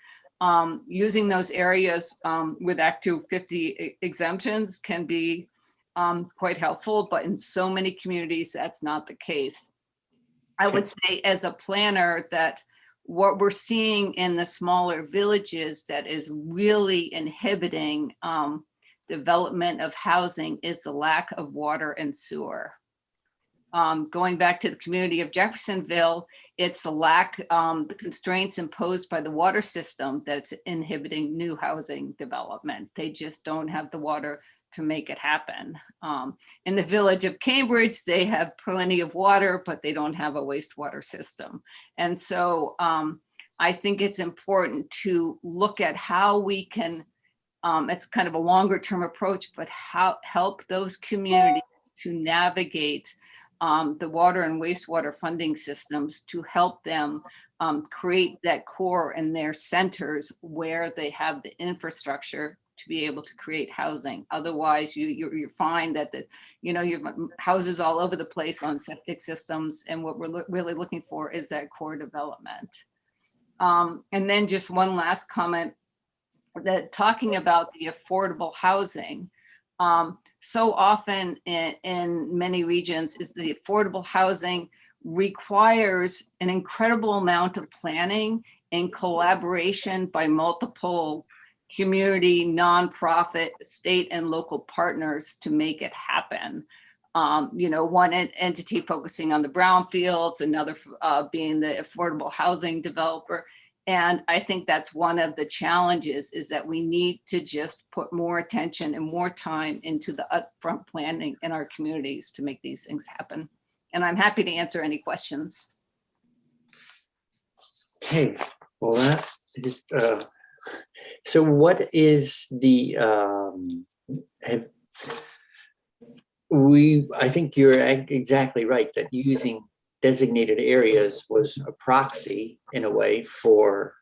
using those areas with Act 250 exemptions can be quite helpful, but in so many communities, that's not the case. I would say as a planner that what we're seeing in the smaller villages that is really inhibiting development of housing is the lack of water and sewer. Going back to the community of Jeffersonville, it's the the constraints imposed by the water system that's inhibiting new housing development. They just don't have the water to make it happen. In the village of Cambridge, they have plenty of water, but they don't have a wastewater system. And so I think it's important to look at how we can, it's kind of a longer term approach, but how help those communities to navigate the water and wastewater funding systems to help them create that core in their centers where they have the infrastructure to be able to create housing. Otherwise, you find that you have houses all over the place on septic systems, and what we're really looking for is that core development. And then just one last comment, that talking about the affordable housing, so often in many regions is the affordable housing requires an incredible amount of planning and collaboration by multiple community, nonprofit, state and local partners to make it happen. One entity focusing on the brownfields, another being the affordable housing developer. And I think that's one of the challenges, is that we need to just put more attention and more time into the upfront planning in our communities to make these things happen. And I'm happy to answer any questions. Okay, well, that is, so what is the, I think you're exactly right that using designated areas was a proxy in a way for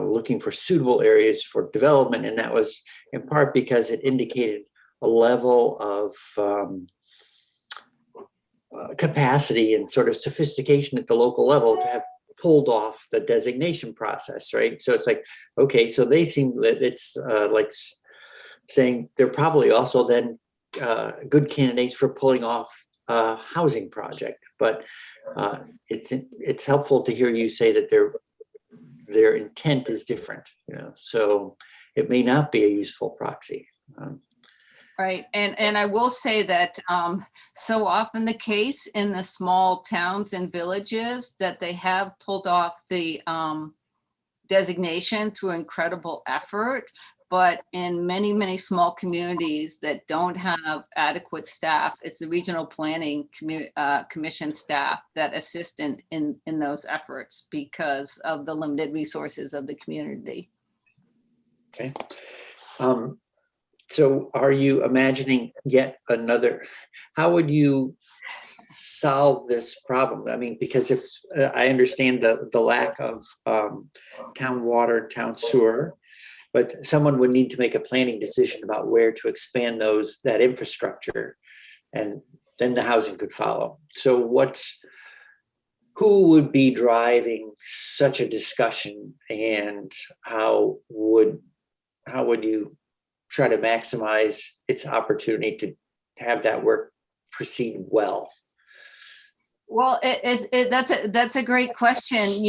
looking for suitable areas for development. And that was in part because it indicated a level of capacity and sort of sophistication at the local level to have pulled off the designation process, right? So it's like, okay, so they seem that it's like saying they're probably also then good candidates for pulling off a housing project, but it's helpful to hear you say that their intent is different, so it may not be a useful proxy. Right, and I will say that so often the case in the small towns and villages that they have pulled off the designation through incredible effort, but in many, many small communities that don't have adequate staff, it's the regional planning commission staff that assist in those efforts because of the limited resources of the community. Okay. So are you imagining yet another, how would you solve this problem? I mean, because if I understand the lack of town water, town sewer, but someone would need to make a planning decision about where to expand that infrastructure, and then the housing could follow. So who would be driving such a discussion, and how would you try to maximize its opportunity to have that work proceed well? Well, that's a great question.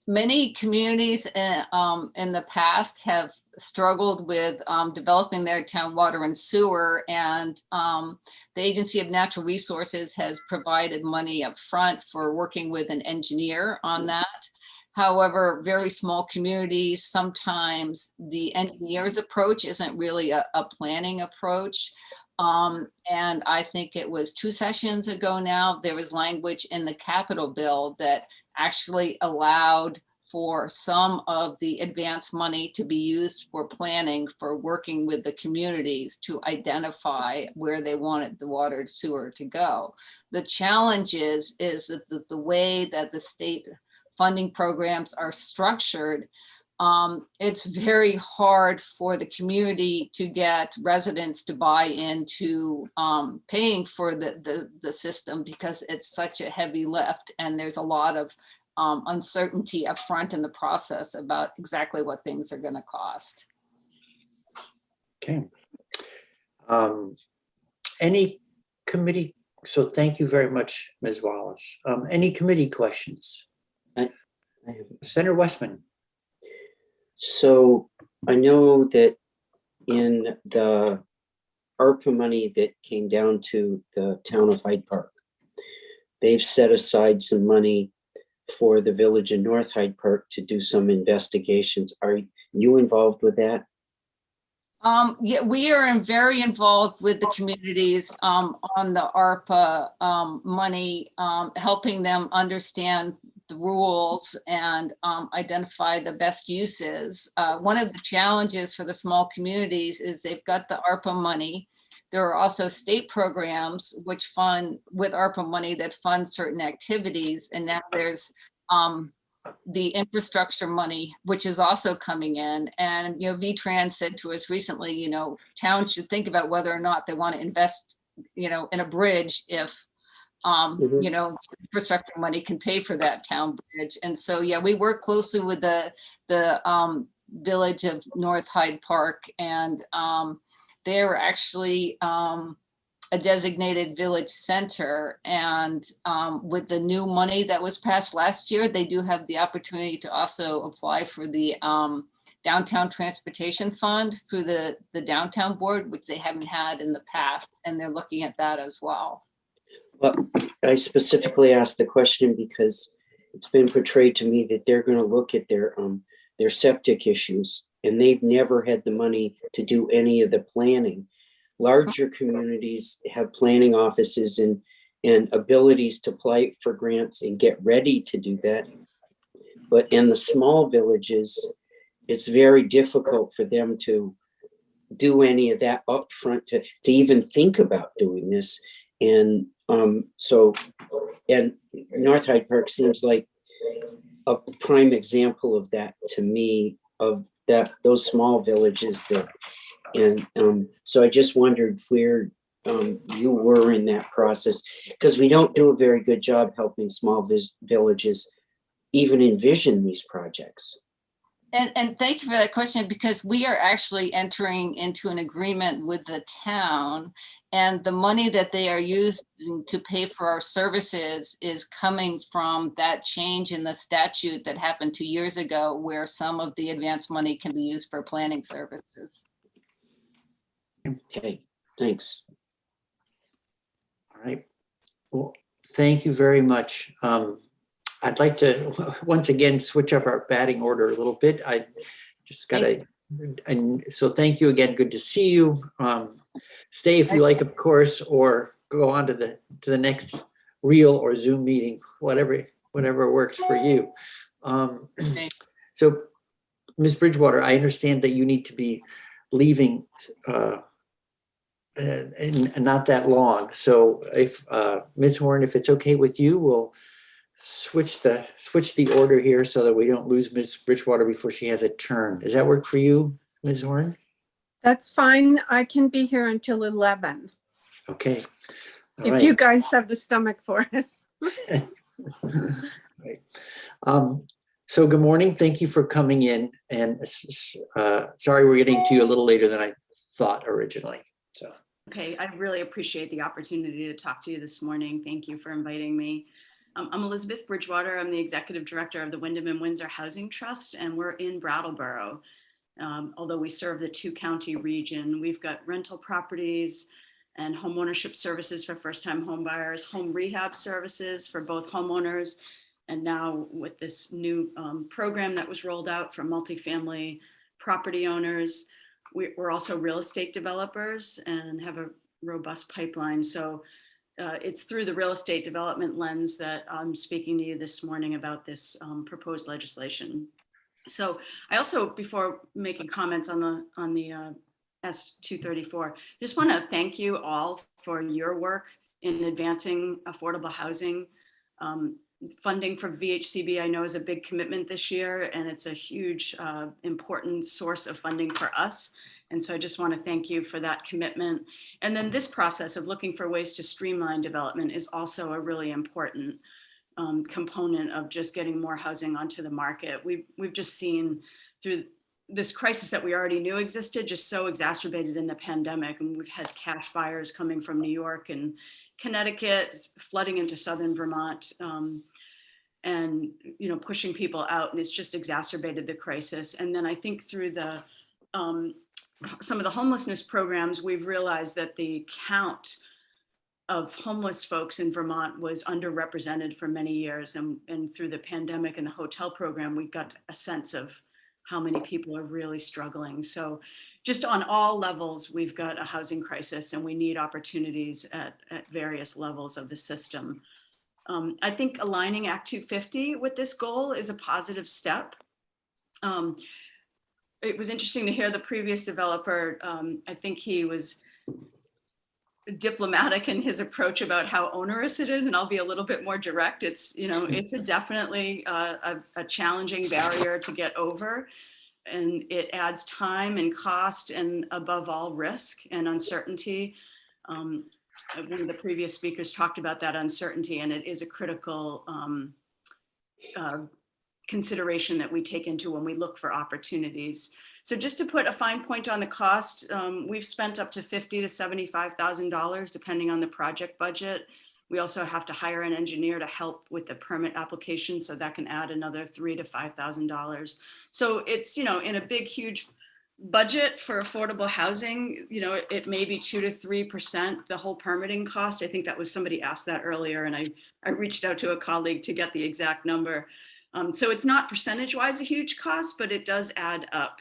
Many communities in the past have struggled with developing their town water and sewer, and the Agency of Natural Resources has provided money up front for working with an engineer on that. However, very small communities, sometimes the engineer's approach isn't really a planning approach. And I think it was 2 sessions ago now, there was language in the capital bill that actually allowed for some of the advance money to be used for planning, for working with the communities to identify where they wanted the water and sewer to go. The challenge is that the way that the state funding programs are structured, it's very hard for the community to get residents to buy into paying for the system, because it's such a heavy lift, and there's a lot of uncertainty up front in the process about exactly what things are going to cost. Okay. Any committee? So thank you very much, Ms. Wallace. Any committee questions? I have Senator Westman. So I know that in the ARPA money that came down to the town of Hyde Park. They've set aside some money for the village in North Hyde Park to do some investigations. Are you involved with that? Yeah, we are very involved with the communities on the ARPA money, helping them understand the rules and identify the best uses. One of the challenges for the small communities is they've got the ARPA money. There are also state programs which fund with ARPA money that fund certain activities. And now there's the infrastructure money, which is also coming in. And, V-Trans said to us recently, towns should think about whether or not they want to invest, in a bridge if, infrastructure money can pay for that town bridge. And so, yeah, we work closely with the village of North Hyde Park, and they're actually a designated village center. And with the new money that was passed last year, they do have the opportunity to also apply for the downtown transportation fund through the downtown board, which they haven't had in the past. And they're looking at that as well. Well, I specifically asked the question because it's been portrayed to me that they're going to look at their septic issues, and they've never had the money to do any of the planning. Larger communities have planning offices and abilities to apply for grants and get ready to do that. But in the small villages, it's very difficult for them to do any of that upfront to even think about doing this. And and North Hyde Park seems like a prime example of that to me, of those small villages that. And so I just wondered where you were in that process, because we don't do a very good job helping small villages even envision these projects. And thank you for that question, because we are actually entering into an agreement with the town, and the money that they are using to pay for our services is coming from that change in the statute that happened 2 years ago, where some of the advanced money can be used for planning services. Okay, thanks. All right. Well, thank you very much. I'd like to once again switch up our batting order a little bit. I just got to, and so thank you again. Good to see you. Stay if you like, of course, or go on to the next real or Zoom meeting, whatever works for you. So, Ms. Bridgewater, I understand that you need to be leaving and not that long. So if Ms. Horn, if it's okay with you, we'll switch the order here so that we don't lose Ms. Bridgewater before she has a turn. Does that work for you, Ms. Horn? That's fine. I can be here until 11. Okay. All if right. you guys have the stomach for it. Right. So good morning. Thank you for coming in. And sorry we're getting to you a little later than I thought originally. So. Okay, I really appreciate the opportunity to talk to you this morning. Thank you for inviting me. I'm Elizabeth Bridgewater. I'm the Executive Director of the Wyndham and Windsor Housing Trust, and we're in Brattleboro. Although we serve the 2-county region, we've got rental properties and home ownership services for first-time home buyers, home rehab services for both homeowners, and now with this new program that was rolled out for multifamily property owners. We're also real estate developers and have a robust pipeline. So it's through the real estate development lens that I'm speaking to you this morning about this proposed legislation. So I also, before making comments on the S234, just want to thank you all for your work in advancing affordable housing. Funding for VHCB, I know, is a big commitment this year, and it's a huge, important source of funding for us. And so I just want to thank you for that commitment. And then this process of looking for ways to streamline development is also a really important component of just getting more housing onto the market. We've just seen through this crisis that we already knew existed, just so exacerbated in the pandemic. And we've had cash buyers coming from New York and Connecticut, flooding into southern Vermont, and pushing people out, and it's just exacerbated the crisis. And then I think through the some of the homelessness programs, we've realized that the count of homeless folks in Vermont was underrepresented for many years. And through the pandemic and the hotel program, we got a sense of how many people are really struggling. So just on all levels, we've got a housing crisis and we need opportunities at various levels of the system. I think aligning Act 250 with this goal is a positive step. It was interesting to hear the previous developer. I think he was diplomatic in his approach about how onerous it is, and I'll be a little bit more direct. It's, you know, it's definitely a challenging barrier to get over, and it adds time and cost and above all risk and uncertainty. One of the previous speakers talked about that uncertainty, and it is a critical consideration that we take into when we look for opportunities. So just to put a fine point on the cost, we've spent up to $50,000 to $75,000 depending on the project budget. We also have to hire an engineer to help with the permit application, so that can add another $3,000 to $5,000. So it's, you know, in a big, huge budget for affordable housing, you know, it may be 2 to 3% the whole permitting cost. I think that was, somebody asked that earlier, and I reached out to a colleague to get the exact number. So it's not percentage-wise a huge cost, but it does add up.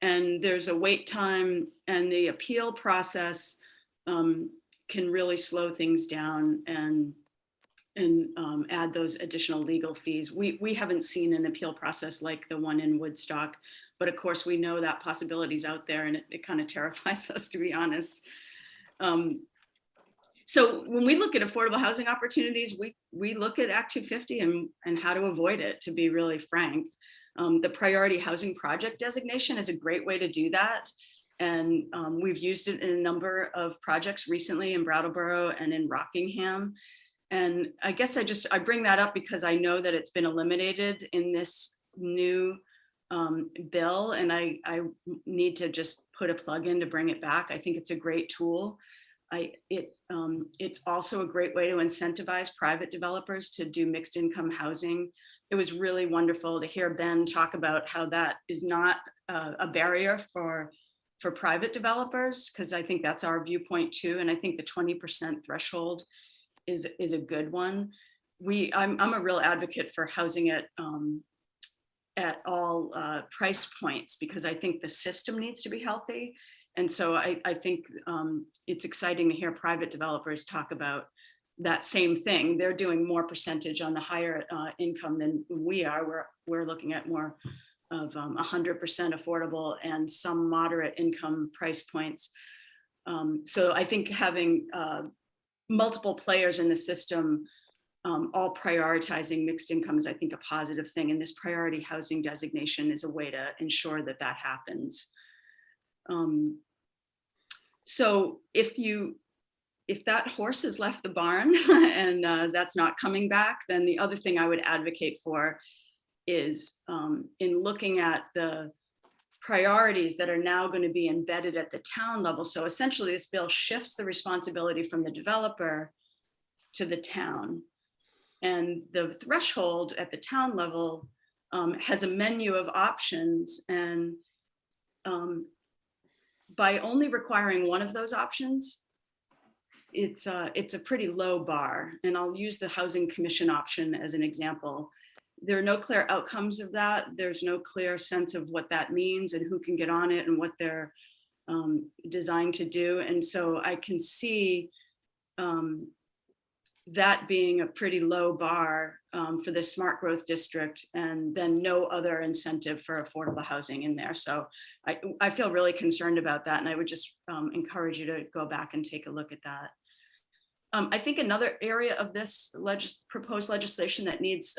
And there's a wait time, and the appeal process can really slow things down and add those additional legal fees. We haven't seen an appeal process like the one in Woodstock, but of course we know that possibility is out there, and it kind of terrifies us, to be honest. So when we look at affordable housing opportunities, we look at Act 250 and how to avoid it, to be really frank. The priority housing project designation is a great way to do that. And we've used it in a number of projects recently in Brattleboro and in Rockingham. And I guess I bring that up because I know that it's been eliminated in this new bill, and I need to just put a plug in to bring it back. I think it's a great tool. It's also a great way to incentivize private developers to do mixed income housing. It was really wonderful to hear Ben talk about how that is not a barrier for private developers, because I think that's our viewpoint too. And I think the 20% threshold is a good one. I'm a real advocate for housing at all price points, because I think the system needs to be healthy. And so I think it's exciting to hear private developers talk about that same thing. They're doing more percentage on the higher income than we are. We're looking at more of 100% affordable and some moderate income price points. So I think having multiple players in the system all prioritizing mixed income is, I think, a positive thing. And this priority housing designation is a way to ensure that that happens. So if that horse has left the barn and that's not coming back, then the other thing I would advocate for is in looking at the priorities that are now going to be embedded at the town level. So essentially this bill shifts the responsibility from the developer to the town. And the threshold at the town level has a menu of options, and by only requiring one of those options, it's a pretty low bar. And I'll use the Housing Commission option as an example. There are no clear outcomes of that. There's no clear sense of what that means and who can get on it and what they're designed to do. And so I can see that being a pretty low bar for the smart growth district, and then no other incentive for affordable housing in there. So I feel really concerned about that. And I would just encourage you to go back and take a look at that. I think another area of this proposed legislation that needs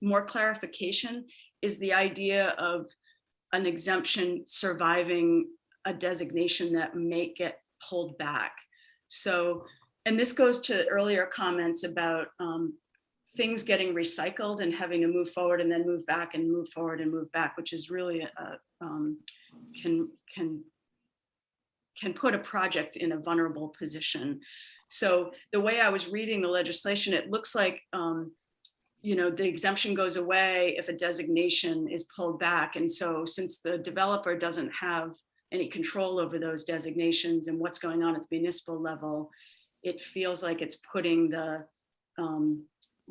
more clarification is the idea of an exemption surviving a designation that may get pulled back. So, and this goes to earlier comments about things getting recycled and having to move forward and then move back and move forward and move back, which is really can put a project in a vulnerable position. So the way I was reading the legislation, it looks like the exemption goes away if a designation is pulled back. And so since the developer doesn't have any control over those designations and what's going on at the municipal level, it feels like it's putting the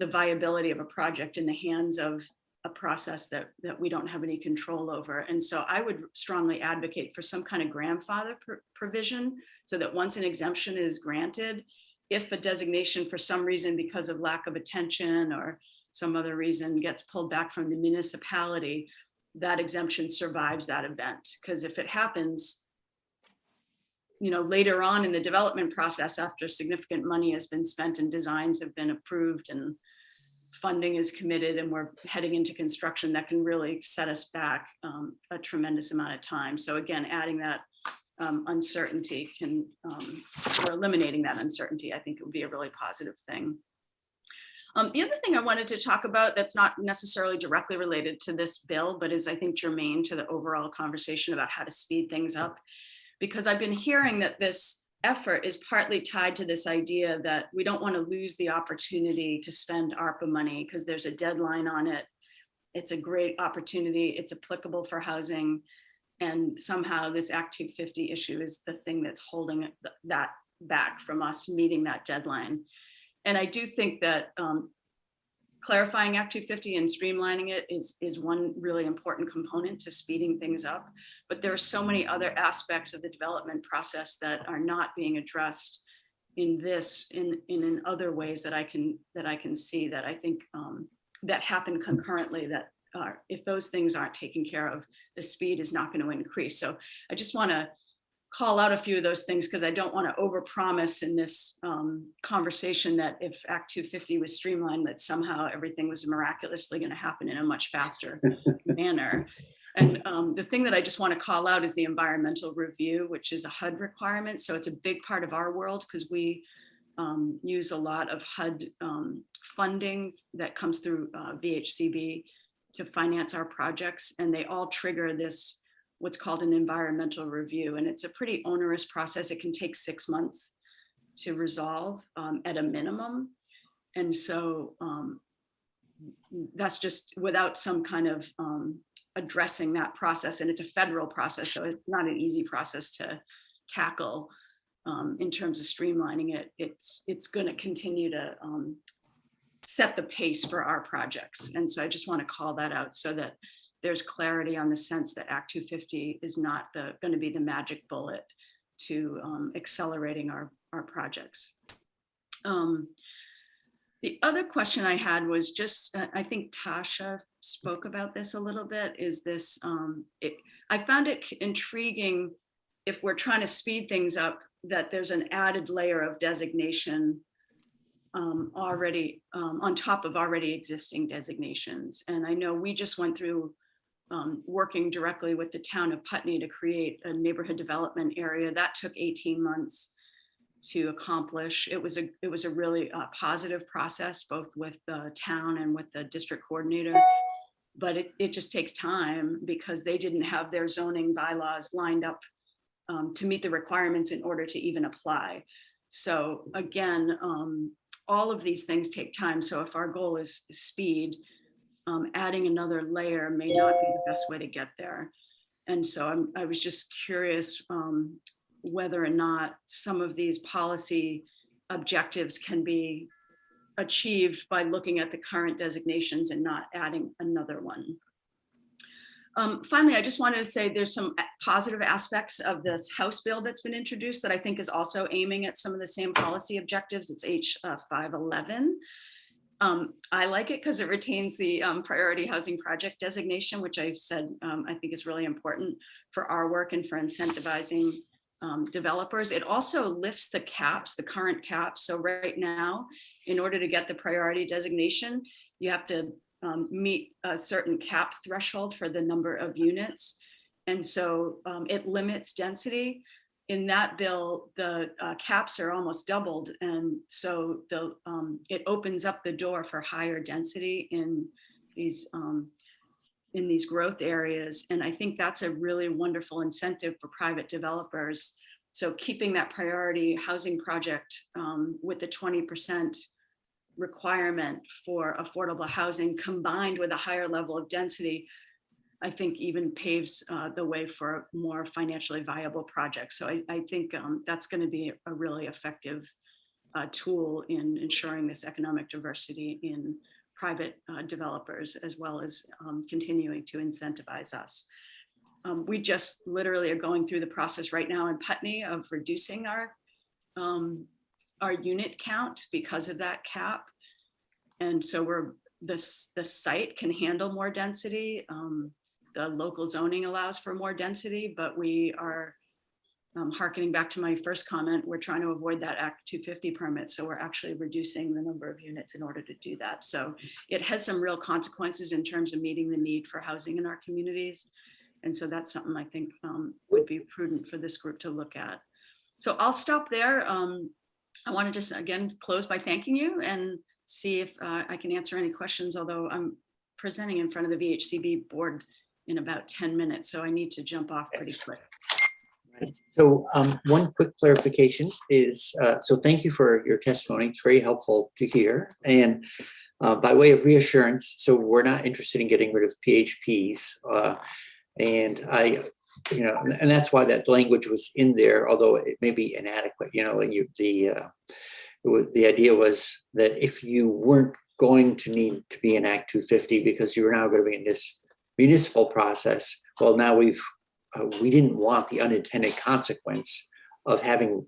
viability of a project in the hands of a process that we don't have any control over. And so I would strongly advocate for some kind of grandfather provision, so that once an exemption is granted, if a designation for some reason, because of lack of attention or some other reason, gets pulled back from the municipality, that exemption survives that event. Because if it happens, later on in the development process, after significant money has been spent and designs have been approved and funding is committed and we're heading into construction, that can really set us back a tremendous amount of time. So again, adding that uncertainty can, or eliminating that uncertainty, I think it would be a really positive thing. The other thing I wanted to talk about that's not necessarily directly related to this bill, but is I think germane to the overall conversation about how to speed things up, because I've been hearing that this effort is partly tied to this idea that we don't want to lose the opportunity to spend ARPA money because there's a deadline on it. It's a great opportunity. It's applicable for housing. And somehow this Act 250 issue is the thing that's holding that back from us meeting that deadline. And I do think that clarifying Act 250 and streamlining it is one really important component to speeding things up. But there are so many other aspects of the development process that are not being addressed in this, in other ways that I can see, that I think that happen concurrently, that if those things aren't taken care of, the speed is not going to increase. So I just want to call out a few of those things, because I don't want to overpromise in this conversation that if Act 250 was streamlined, that somehow everything was miraculously going to happen in a much faster manner. And the thing that I just want to call out is the environmental review, which is a HUD requirement. So it's a big part of our world, because we use a lot of HUD funding that comes through VHCB to finance our projects, and they all trigger this what's called an environmental review. And it's a pretty onerous process. It can take 6 months to resolve at a minimum. And so that's just without some kind of addressing that process. And it's a federal process, so it's not an easy process to tackle in terms of streamlining it. It's going to continue to set the pace for our projects. And so I just want to call that out so that there's clarity on the sense that Act 250 is not going to be the magic bullet to accelerating our projects. The other question I had was just, I think Tasha spoke about this a little bit, is this, I found it intriguing, if we're trying to speed things up, that there's an added layer of designation already on top of already existing designations. And I know we just went through working directly with the town of Putney to create a neighborhood development area. That took 18 months to accomplish. It was a really positive process, both with the town and with the district coordinator. But it just takes time, because they didn't have their zoning bylaws lined up to meet the requirements in order to even apply. So again, all of these things take time. So if our goal is speed, adding another layer may not be the best way to get there. And so I was just curious whether or not some of these policy objectives can be achieved by looking at the current designations and not adding another one. Finally, I just wanted to say there's some positive aspects of this House bill that's been introduced that I think is also aiming at some of the same policy objectives. It's H511. I like it because it retains the priority housing project designation, which I've said I think is really important for our work and for incentivizing developers. It also lifts the caps, the current caps. So right now, in order to get the priority designation, you have to meet a certain cap threshold for the number of units. And so it limits density. In that bill, the caps are almost doubled. And so it opens up the door for higher density in these growth areas. And I think that's a really wonderful incentive for private developers. So keeping that priority housing project with the 20% requirement for affordable housing combined with a higher level of density I think even paves the way for more financially viable projects. So I think that's going to be a really effective tool in ensuring this economic diversity in private developers, as well as continuing to incentivize us. We just literally are going through the process right now in Putney of reducing our unit count because of that cap. And so the site can handle more density. The local zoning allows for more density, but we are hearkening back to my first comment, we're trying to avoid that Act 250 permit. So we're actually reducing the number of units in order to do that. So it has some real consequences in terms of meeting the need for housing in our communities. And so that's something I think would be prudent for this group to look at. So I'll stop there. I want to just again close by thanking you and see if I can answer any questions, although I'm presenting in front of the VHCB board in about 10 minutes. So I need to jump off pretty quick. Right. So one quick clarification is, so thank you for your testimony. It's very helpful to hear. And by way of reassurance, so we're not interested in getting rid of PHPs. And and that's why that language was in there, although it may be inadequate. The idea was that if you weren't going to need to be in Act 250 because you were now going to be in this municipal process, well, now we didn't want the unintended consequence of having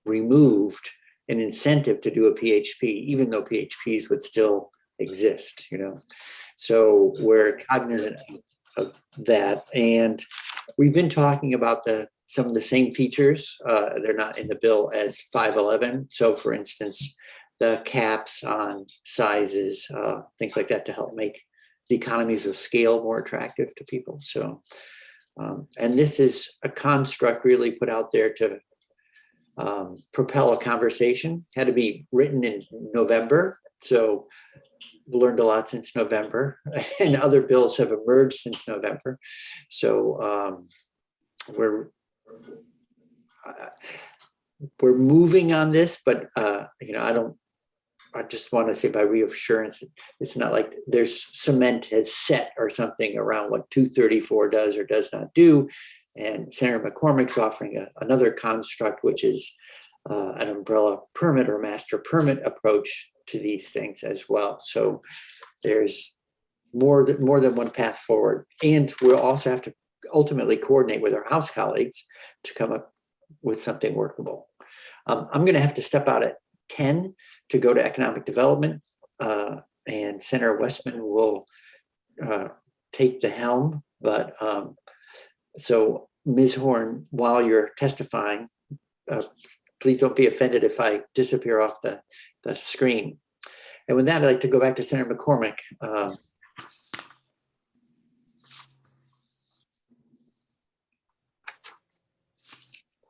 removed an incentive to do a PHP, even though PHPs would still exist, So we're cognizant of that. And we've been talking about some of the same features. They're not in the bill as 511. So for instance, the caps on sizes, things like that to help make the economies of scale more attractive to people. So, and this is a construct really put out there to propel a conversation. Had to be written in November. So we learned a lot since November, and other bills have emerged since November. So we're moving on this, but I just want to say by reassurance, it's not like there's cement has set or something around what 234 does or does not do. And Senator McCormick's offering another construct, which is an umbrella permit or master permit approach to these things as well. So there's more than one path forward. And we'll also have to ultimately coordinate with our House colleagues to come up with something workable. I'm going to have to step out at 10 to go to economic development, and Senator Westman will take the helm. But so Ms. Horn, while you're testifying, please don't be offended if I disappear off the screen. And with that, I'd like to go back to Senator McCormick.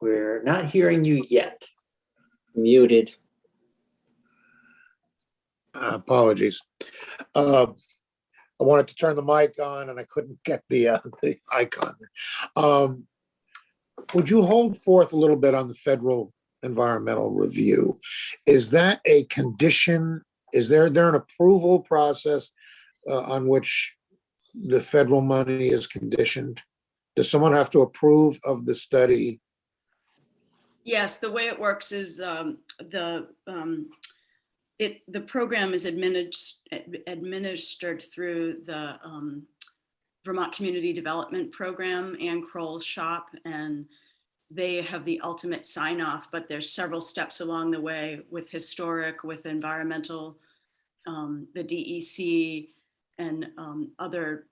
We're not hearing you yet. Muted. Apologies. I wanted to turn the mic on and I couldn't get the icon there. Would you hold forth a little bit on the federal environmental review? Is that a condition? Is there an approval process on which the federal money is conditioned? Does someone have to approve of the study? Yes, the way it works is the program is administered through the Vermont Community Development Program and Kroll's shop, and they have the ultimate sign off, but there's several steps along the way with historic, with environmental, the DEC, and other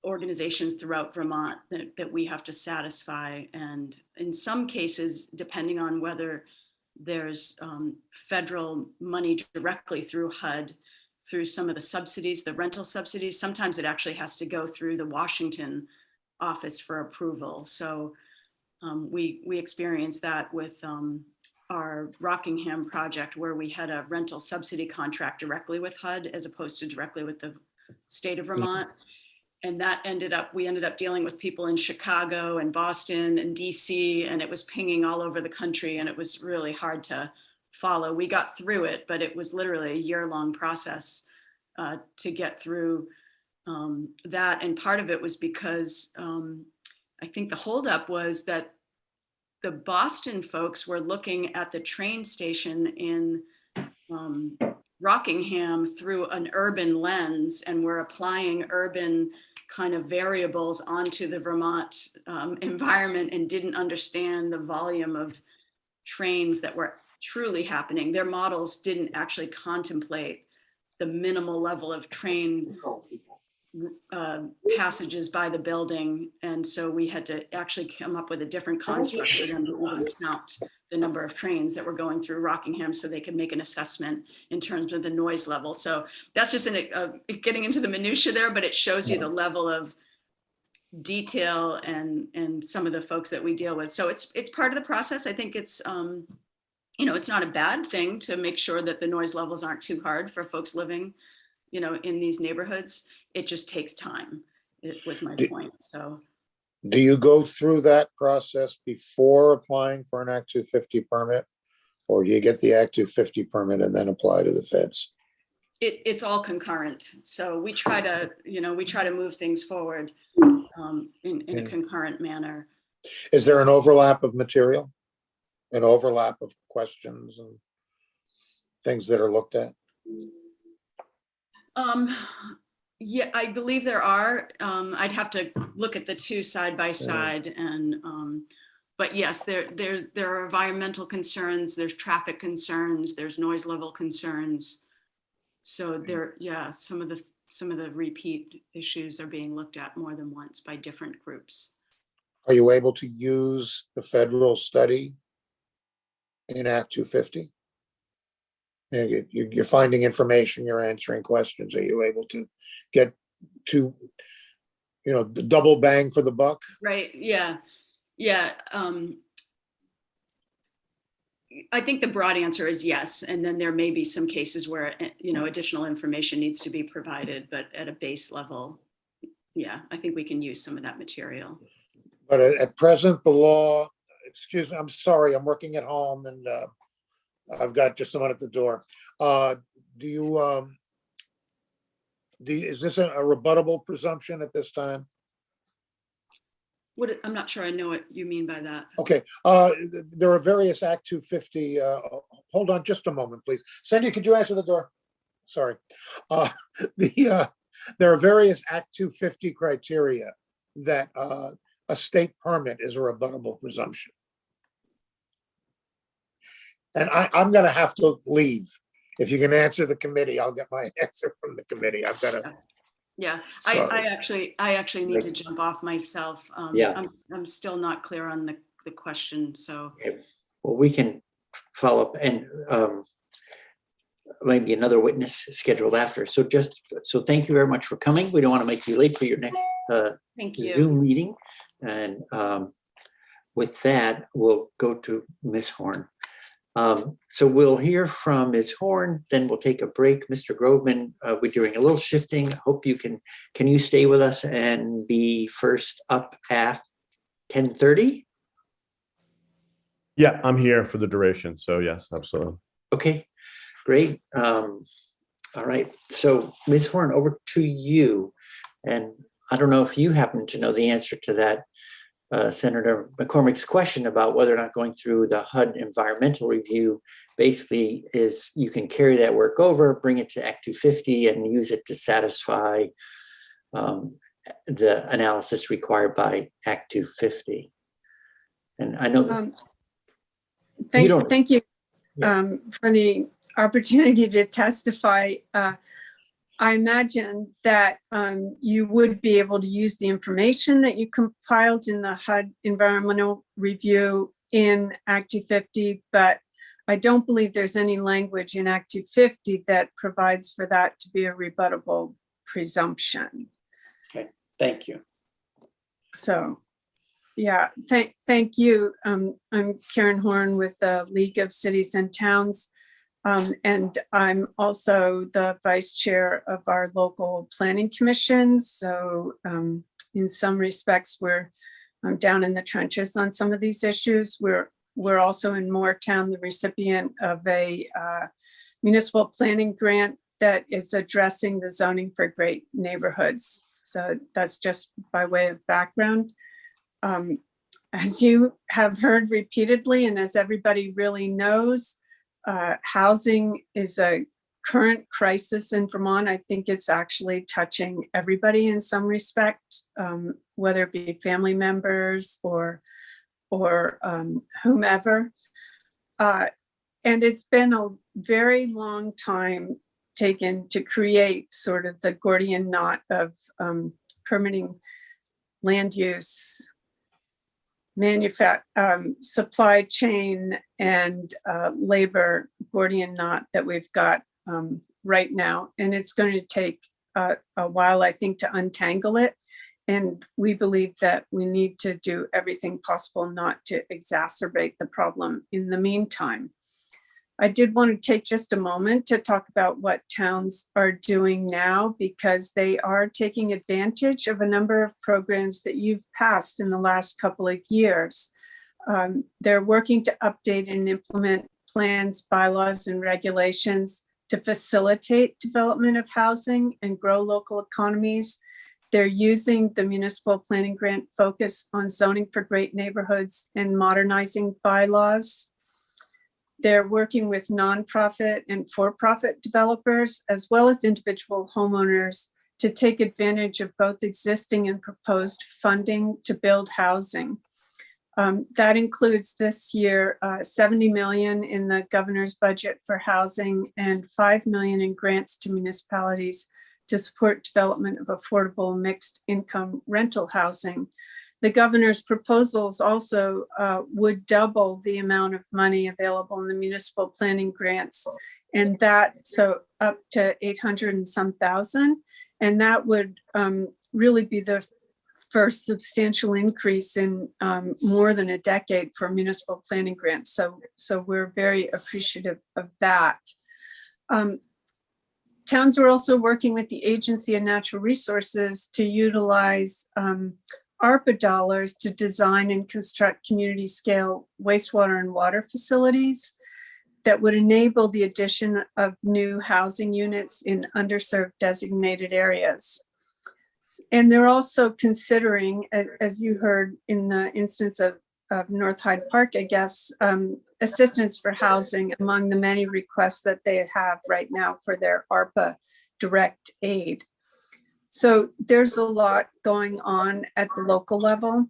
organizations throughout Vermont that we have to satisfy. And in some cases, depending on whether there's federal money directly through HUD, through some of the subsidies, the rental subsidies, sometimes it actually has to go through the Washington office for approval. So we experienced that with our Rockingham project, where we had a rental subsidy contract directly with HUD as opposed to directly with the state of Vermont. And we ended up dealing with people in Chicago and Boston and DC, and it was pinging all over the country, and it was really hard to follow. We got through it, but it was literally a year-long process to get through that, and part of it was because I think the holdup was that the Boston folks were looking at the train station in Rockingham through an urban lens, and were applying urban kind of variables onto the Vermont environment, and didn't understand the volume of trains that were truly happening. Their models didn't actually contemplate the minimal level of train passages by the building. And so we had to actually come up with a different construct for them to even count the number of trains that were going through Rockingham, so they could make an assessment in terms of the noise level. So that's just getting into the minutia there, but it shows you the level of detail and some of the folks that we deal with. So it's part of the process. I think it's, it's not a bad thing to make sure that the noise levels aren't too hard for folks living, in these neighborhoods. It just takes time. It was my point. So Do you go through that process before applying for an Act 250 permit? Or do you get the Act 250 permit and then apply to the feds? it's all concurrent. So we try to, move things forward in a concurrent manner. Is there an overlap of material? An overlap of questions and things that are looked at? Yeah, I believe there are. I'd have to look at the two side by side, and but yes, there are environmental concerns, there's traffic concerns, there's noise level concerns. So there, some of the repeat issues are being looked at more than once by different groups. Are you able to use the federal study in Act 250? You're finding information, you're answering questions. Are you able to get to, the double bang for the buck? Right, yeah. I think the broad answer is yes. And then there may be some cases where, additional information needs to be provided, but at a base level, I think we can use some of that material. But at present, the law, excuse me, I'm sorry, I'm working at home and I've got just someone at the door. Is this a rebuttable presumption at this time? I'm not sure I know what you mean by that. Okay, there are various Act 250, hold on just a moment, please. Cindy, could you answer the door? Sorry. There are various Act 250 criteria that a state permit is a rebuttable presumption. And I'm gonna have to leave. If you can answer the committee, I'll get my answer from the committee. I've got to. Yeah, Sorry. I actually need to jump off myself. Yeah. I'm still not clear on the question, so. Well, we can follow up, and maybe another witness scheduled after. So thank you very much for coming. We don't want to make you late for your next Thank you. Zoom meeting. And with that, we'll go to Ms. Horn. So we'll hear from Ms. Horn, then we'll take a break. Mr. Groveman, we're doing a little shifting. I hope you can you stay with us and be first up at 10:30? Yeah, I'm here for the duration. So yes, absolutely. Okay, great. All right. So Ms. Horn, over to you. And I don't know if you happen to know the answer to that Senator McCormick's question about whether or not going through the HUD environmental review basically is you can carry that work over, bring it to Act 250 and use it to satisfy the analysis required by Act 250. And I know that thank you for the opportunity to testify. I imagine that you would be able to use the information that you compiled in the HUD environmental review in Act 250, but I don't believe there's any language in Act 250 that provides for that to be a rebuttable presumption. Okay, thank you. So, yeah, thank you. I'm Karen Horn with the League of Cities and Towns. And I'm also the vice chair of our local planning commission. So in some respects, we're down in the trenches on some of these issues. We're also in Moortown, the recipient of a municipal planning grant that is addressing the zoning for great neighborhoods. So that's just by way of background. As you have heard repeatedly, and as everybody really knows, housing is a current crisis in Vermont. I think it's actually touching everybody in some respect, whether it be family members or whomever. And it's been a very long time taken to create sort of the Gordian knot of permitting, land use, supply chain, and labor Gordian knot that we've got right now. And it's going to take a while, I think, to untangle it. And we believe that we need to do everything possible not to exacerbate the problem in the meantime. I did want to take just a moment to talk about what towns are doing now, because they are taking advantage of a number of programs that you've passed in the last couple of years. They're working to update and implement plans, bylaws, and regulations to facilitate development of housing and grow local economies. They're using the municipal planning grant focus on zoning for great neighborhoods and modernizing bylaws. They're working with nonprofit and for-profit developers, as well as individual homeowners, to take advantage of both existing and proposed funding to build housing. That includes this year, 70 million in the governor's budget for housing and 5 million in grants to municipalities to support development of affordable mixed income rental housing. The governor's proposals also would double the amount of money available in the municipal planning grants, and that so up to 800 and some thousand. And that would really be the first substantial increase in more than a decade for municipal planning grants. So we're very appreciative of that. Towns are also working with the Agency of Natural Resources to utilize ARPA dollars to design and construct community scale wastewater and water facilities that would enable the addition of new housing units in underserved designated areas. And they're also considering, as you heard in the instance of North Hyde Park, I guess, assistance for housing among the many requests that they have right now for their ARPA direct aid. So there's a lot going on at the local level.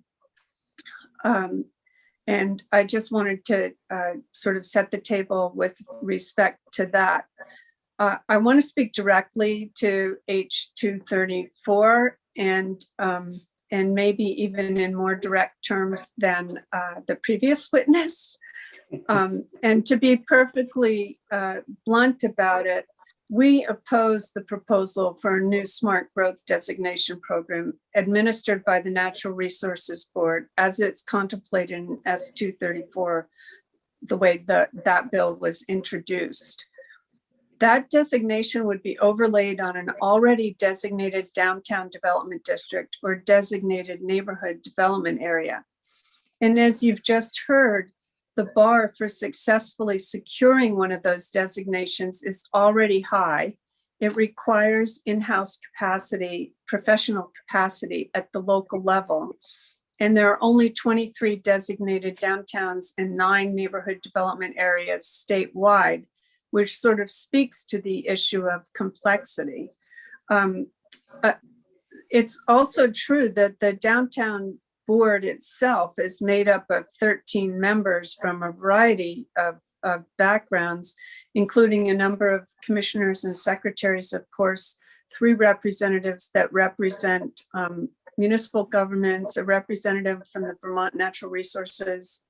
And I just wanted to sort of set the table with respect to that. I want to speak directly to H234 and maybe even in more direct terms than the previous witness. And to be perfectly blunt about it, we oppose the proposal for a new smart growth designation program administered by the Natural Resources Board as it's contemplated in S234, the way that bill was introduced. That designation would be overlaid on an already designated downtown development district or designated neighborhood development area. And as you've just heard, the bar for successfully securing one of those designations is already high. It requires in-house capacity, professional capacity at the local level. And there are only 23 designated downtowns and 9 neighborhood development areas statewide, which sort of speaks to the issue of complexity. It's also true that the downtown board itself is made up of 13 members from a variety of backgrounds, including a number of commissioners and secretaries, of course, 3 representatives that represent municipal governments, a representative from the Vermont Natural Resources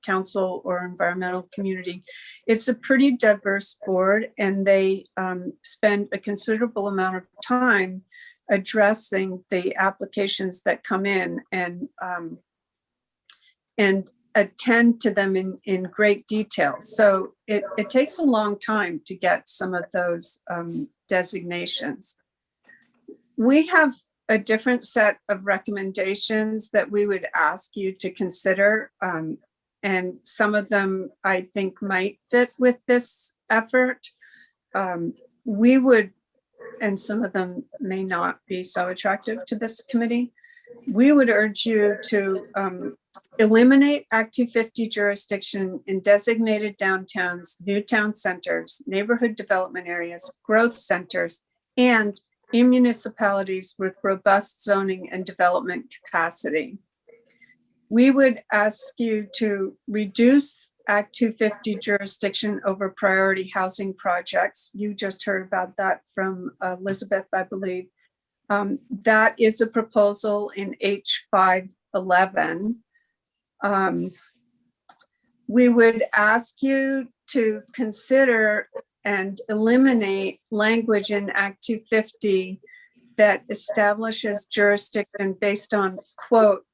Council or environmental community. It's a pretty diverse board, and they spend a considerable amount of time addressing the applications that come in and attend to them in great detail. So it takes a long time to get some of those designations. We have a different set of recommendations that we would ask you to consider. And some of them I think might fit with this effort. we would, and some of them may not be so attractive to this committee, we would urge you to eliminate Act 250 jurisdiction in designated downtowns, new town centers, neighborhood development areas, growth centers, and in municipalities with robust zoning and development capacity. We would ask you to reduce Act 250 jurisdiction over priority housing projects. You just heard about that from Elizabeth, I believe. That is a proposal in H511. We would ask you to consider and eliminate language in Act 250 that establishes jurisdiction based on, quote,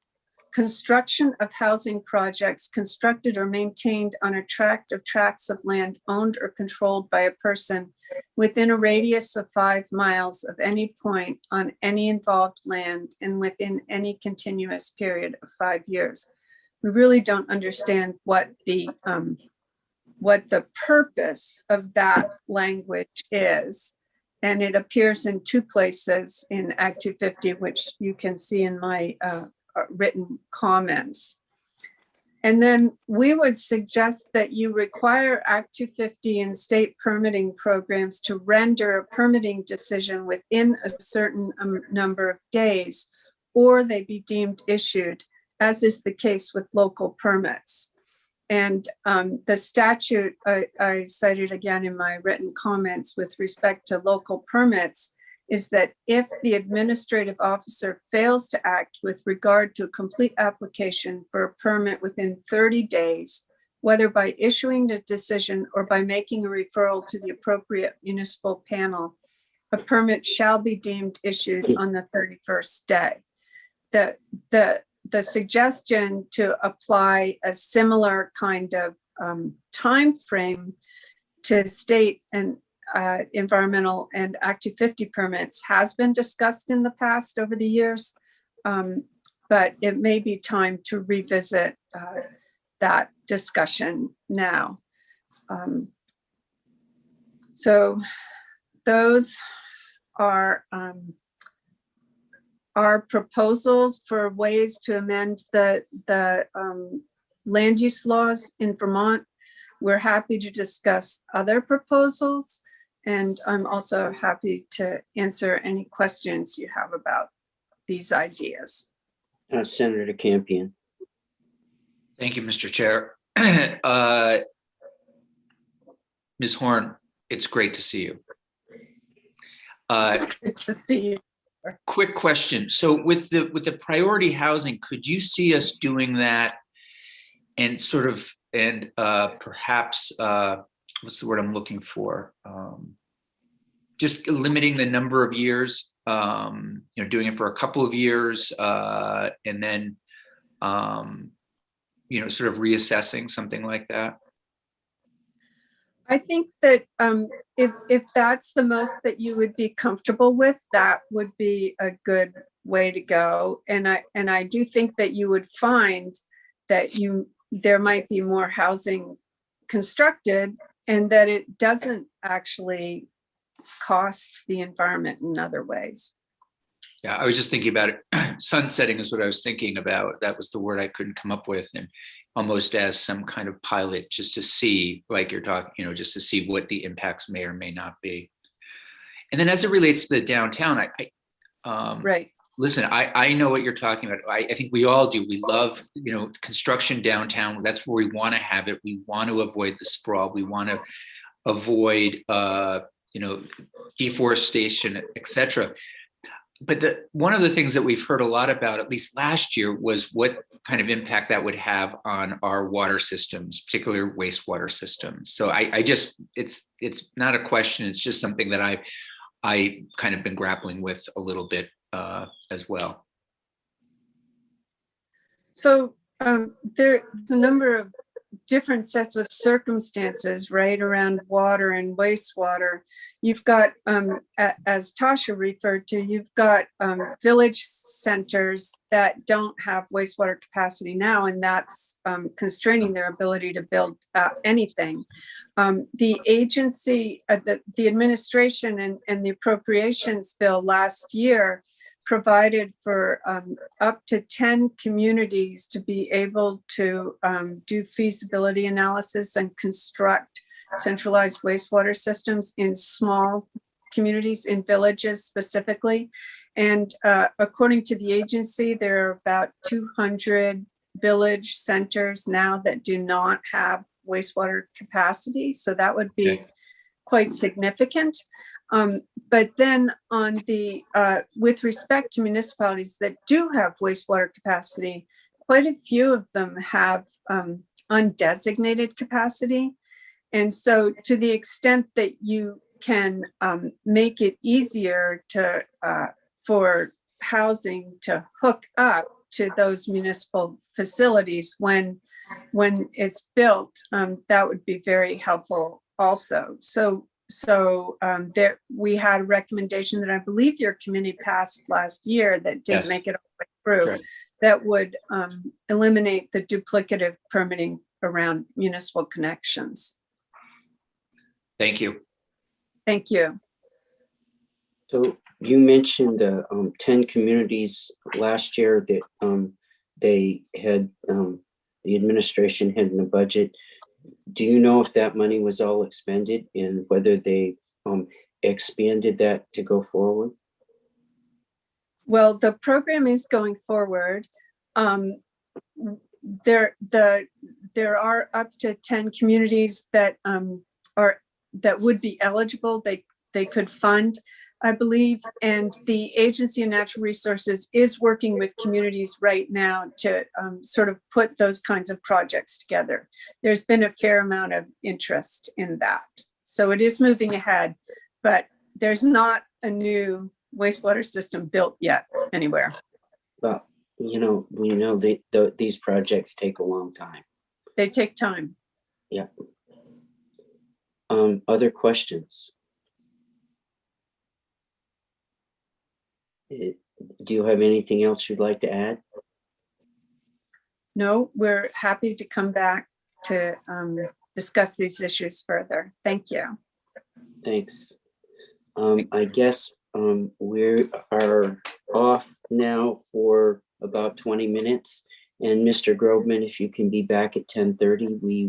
construction of housing projects constructed or maintained on a tract of tracts of land owned or controlled by a person within a radius of 5 miles of any point on any involved land and within any continuous period of 5 years. We really don't understand what the purpose of that language is. And it appears in 2 places in Act 250, which you can see in my written comments. And then we would suggest that you require Act 250 and state permitting programs to render a permitting decision within a certain number of days, or they be deemed issued, as is the case with local permits. And the statute I cited again in my written comments with respect to local permits is that if the administrative officer fails to act with regard to a complete application for a permit within 30 days, whether by issuing the decision or by making a referral to the appropriate municipal panel, a permit shall be deemed issued on the 31st day. The suggestion to apply a similar kind of time frame to state and environmental and Act 250 permits has been discussed in the past over the years, but it may be time to revisit that discussion now. So those are our proposals for ways to amend the land use laws in Vermont. We're happy to discuss other proposals, and I'm also happy to answer any questions you have about these ideas. Senator Campion. Thank you, Mr. Chair. Ms. Horn, it's great to see you. Good to see you. Quick question. So with the priority housing, could you see us doing that and sort of, and perhaps, what's the word I'm looking for? Just limiting the number of years, doing it for a couple of years, and then, sort of reassessing, something like that. I think that if that's the most that you would be comfortable with, that would be a good way to go. And I do think that you would find that there might be more housing constructed and that it doesn't actually cost the environment in other ways. Yeah, I was just thinking about it. Sunsetting is what I was thinking about. That was the word I couldn't come up with, and almost as some kind of pilot, just to see, like you're talking, just to see what the impacts may or may not be. And then as it relates to the downtown, Right. Listen, I know what you're talking about. I think we all do. We love, construction downtown. That's where we want to have it. We want to avoid the sprawl. We want to avoid, deforestation, et cetera. But one of the things that we've heard a lot about, at least last year, was what kind of impact that would have on our water systems, particularly wastewater systems. So it's not a question. It's just something that I kind of been grappling with a little bit as well. So there's a number of different sets of circumstances, right, around water and wastewater. You've got, as Tasha referred to, you've got village centers that don't have wastewater capacity now, and that's constraining their ability to build anything. The agency, the administration and the appropriations bill last year provided for up to 10 communities to be able to do feasibility analysis and construct centralized wastewater systems in small communities, in villages specifically. And according to the agency, there are about 200 village centers now that do not have wastewater capacity. So that would be quite significant. But then on the, with respect to municipalities that do have wastewater capacity, quite a few of them have undesignated capacity. And so to the extent that you can make it easier to, for housing to hook up to those municipal facilities when it's built, that would be very helpful also. So there we had a recommendation that I believe your committee passed last year that didn't make it all the way through, Right. that would eliminate the duplicative permitting around municipal connections. Thank you. Thank you. So you mentioned 10 communities last year that they had, the administration had in the budget. Do you know if that money was all expended and whether they expanded that to go forward? Well, the program is going forward. There are up to 10 communities that that would be eligible. They could fund, I believe, and the Agency of Natural Resources is working with communities right now to sort of put those kinds of projects together. There's been a fair amount of interest in that. So it is moving ahead, but there's not a new wastewater system built yet anywhere. Well, we know these projects take a long time. They take time. Yeah. Other questions? Do you have anything else you'd like to add? No, we're happy to come back to discuss these issues further. Thank you. Thanks. I guess we are off now for about 20 minutes. And Mr. Groveman, if you can be back at 10:30, we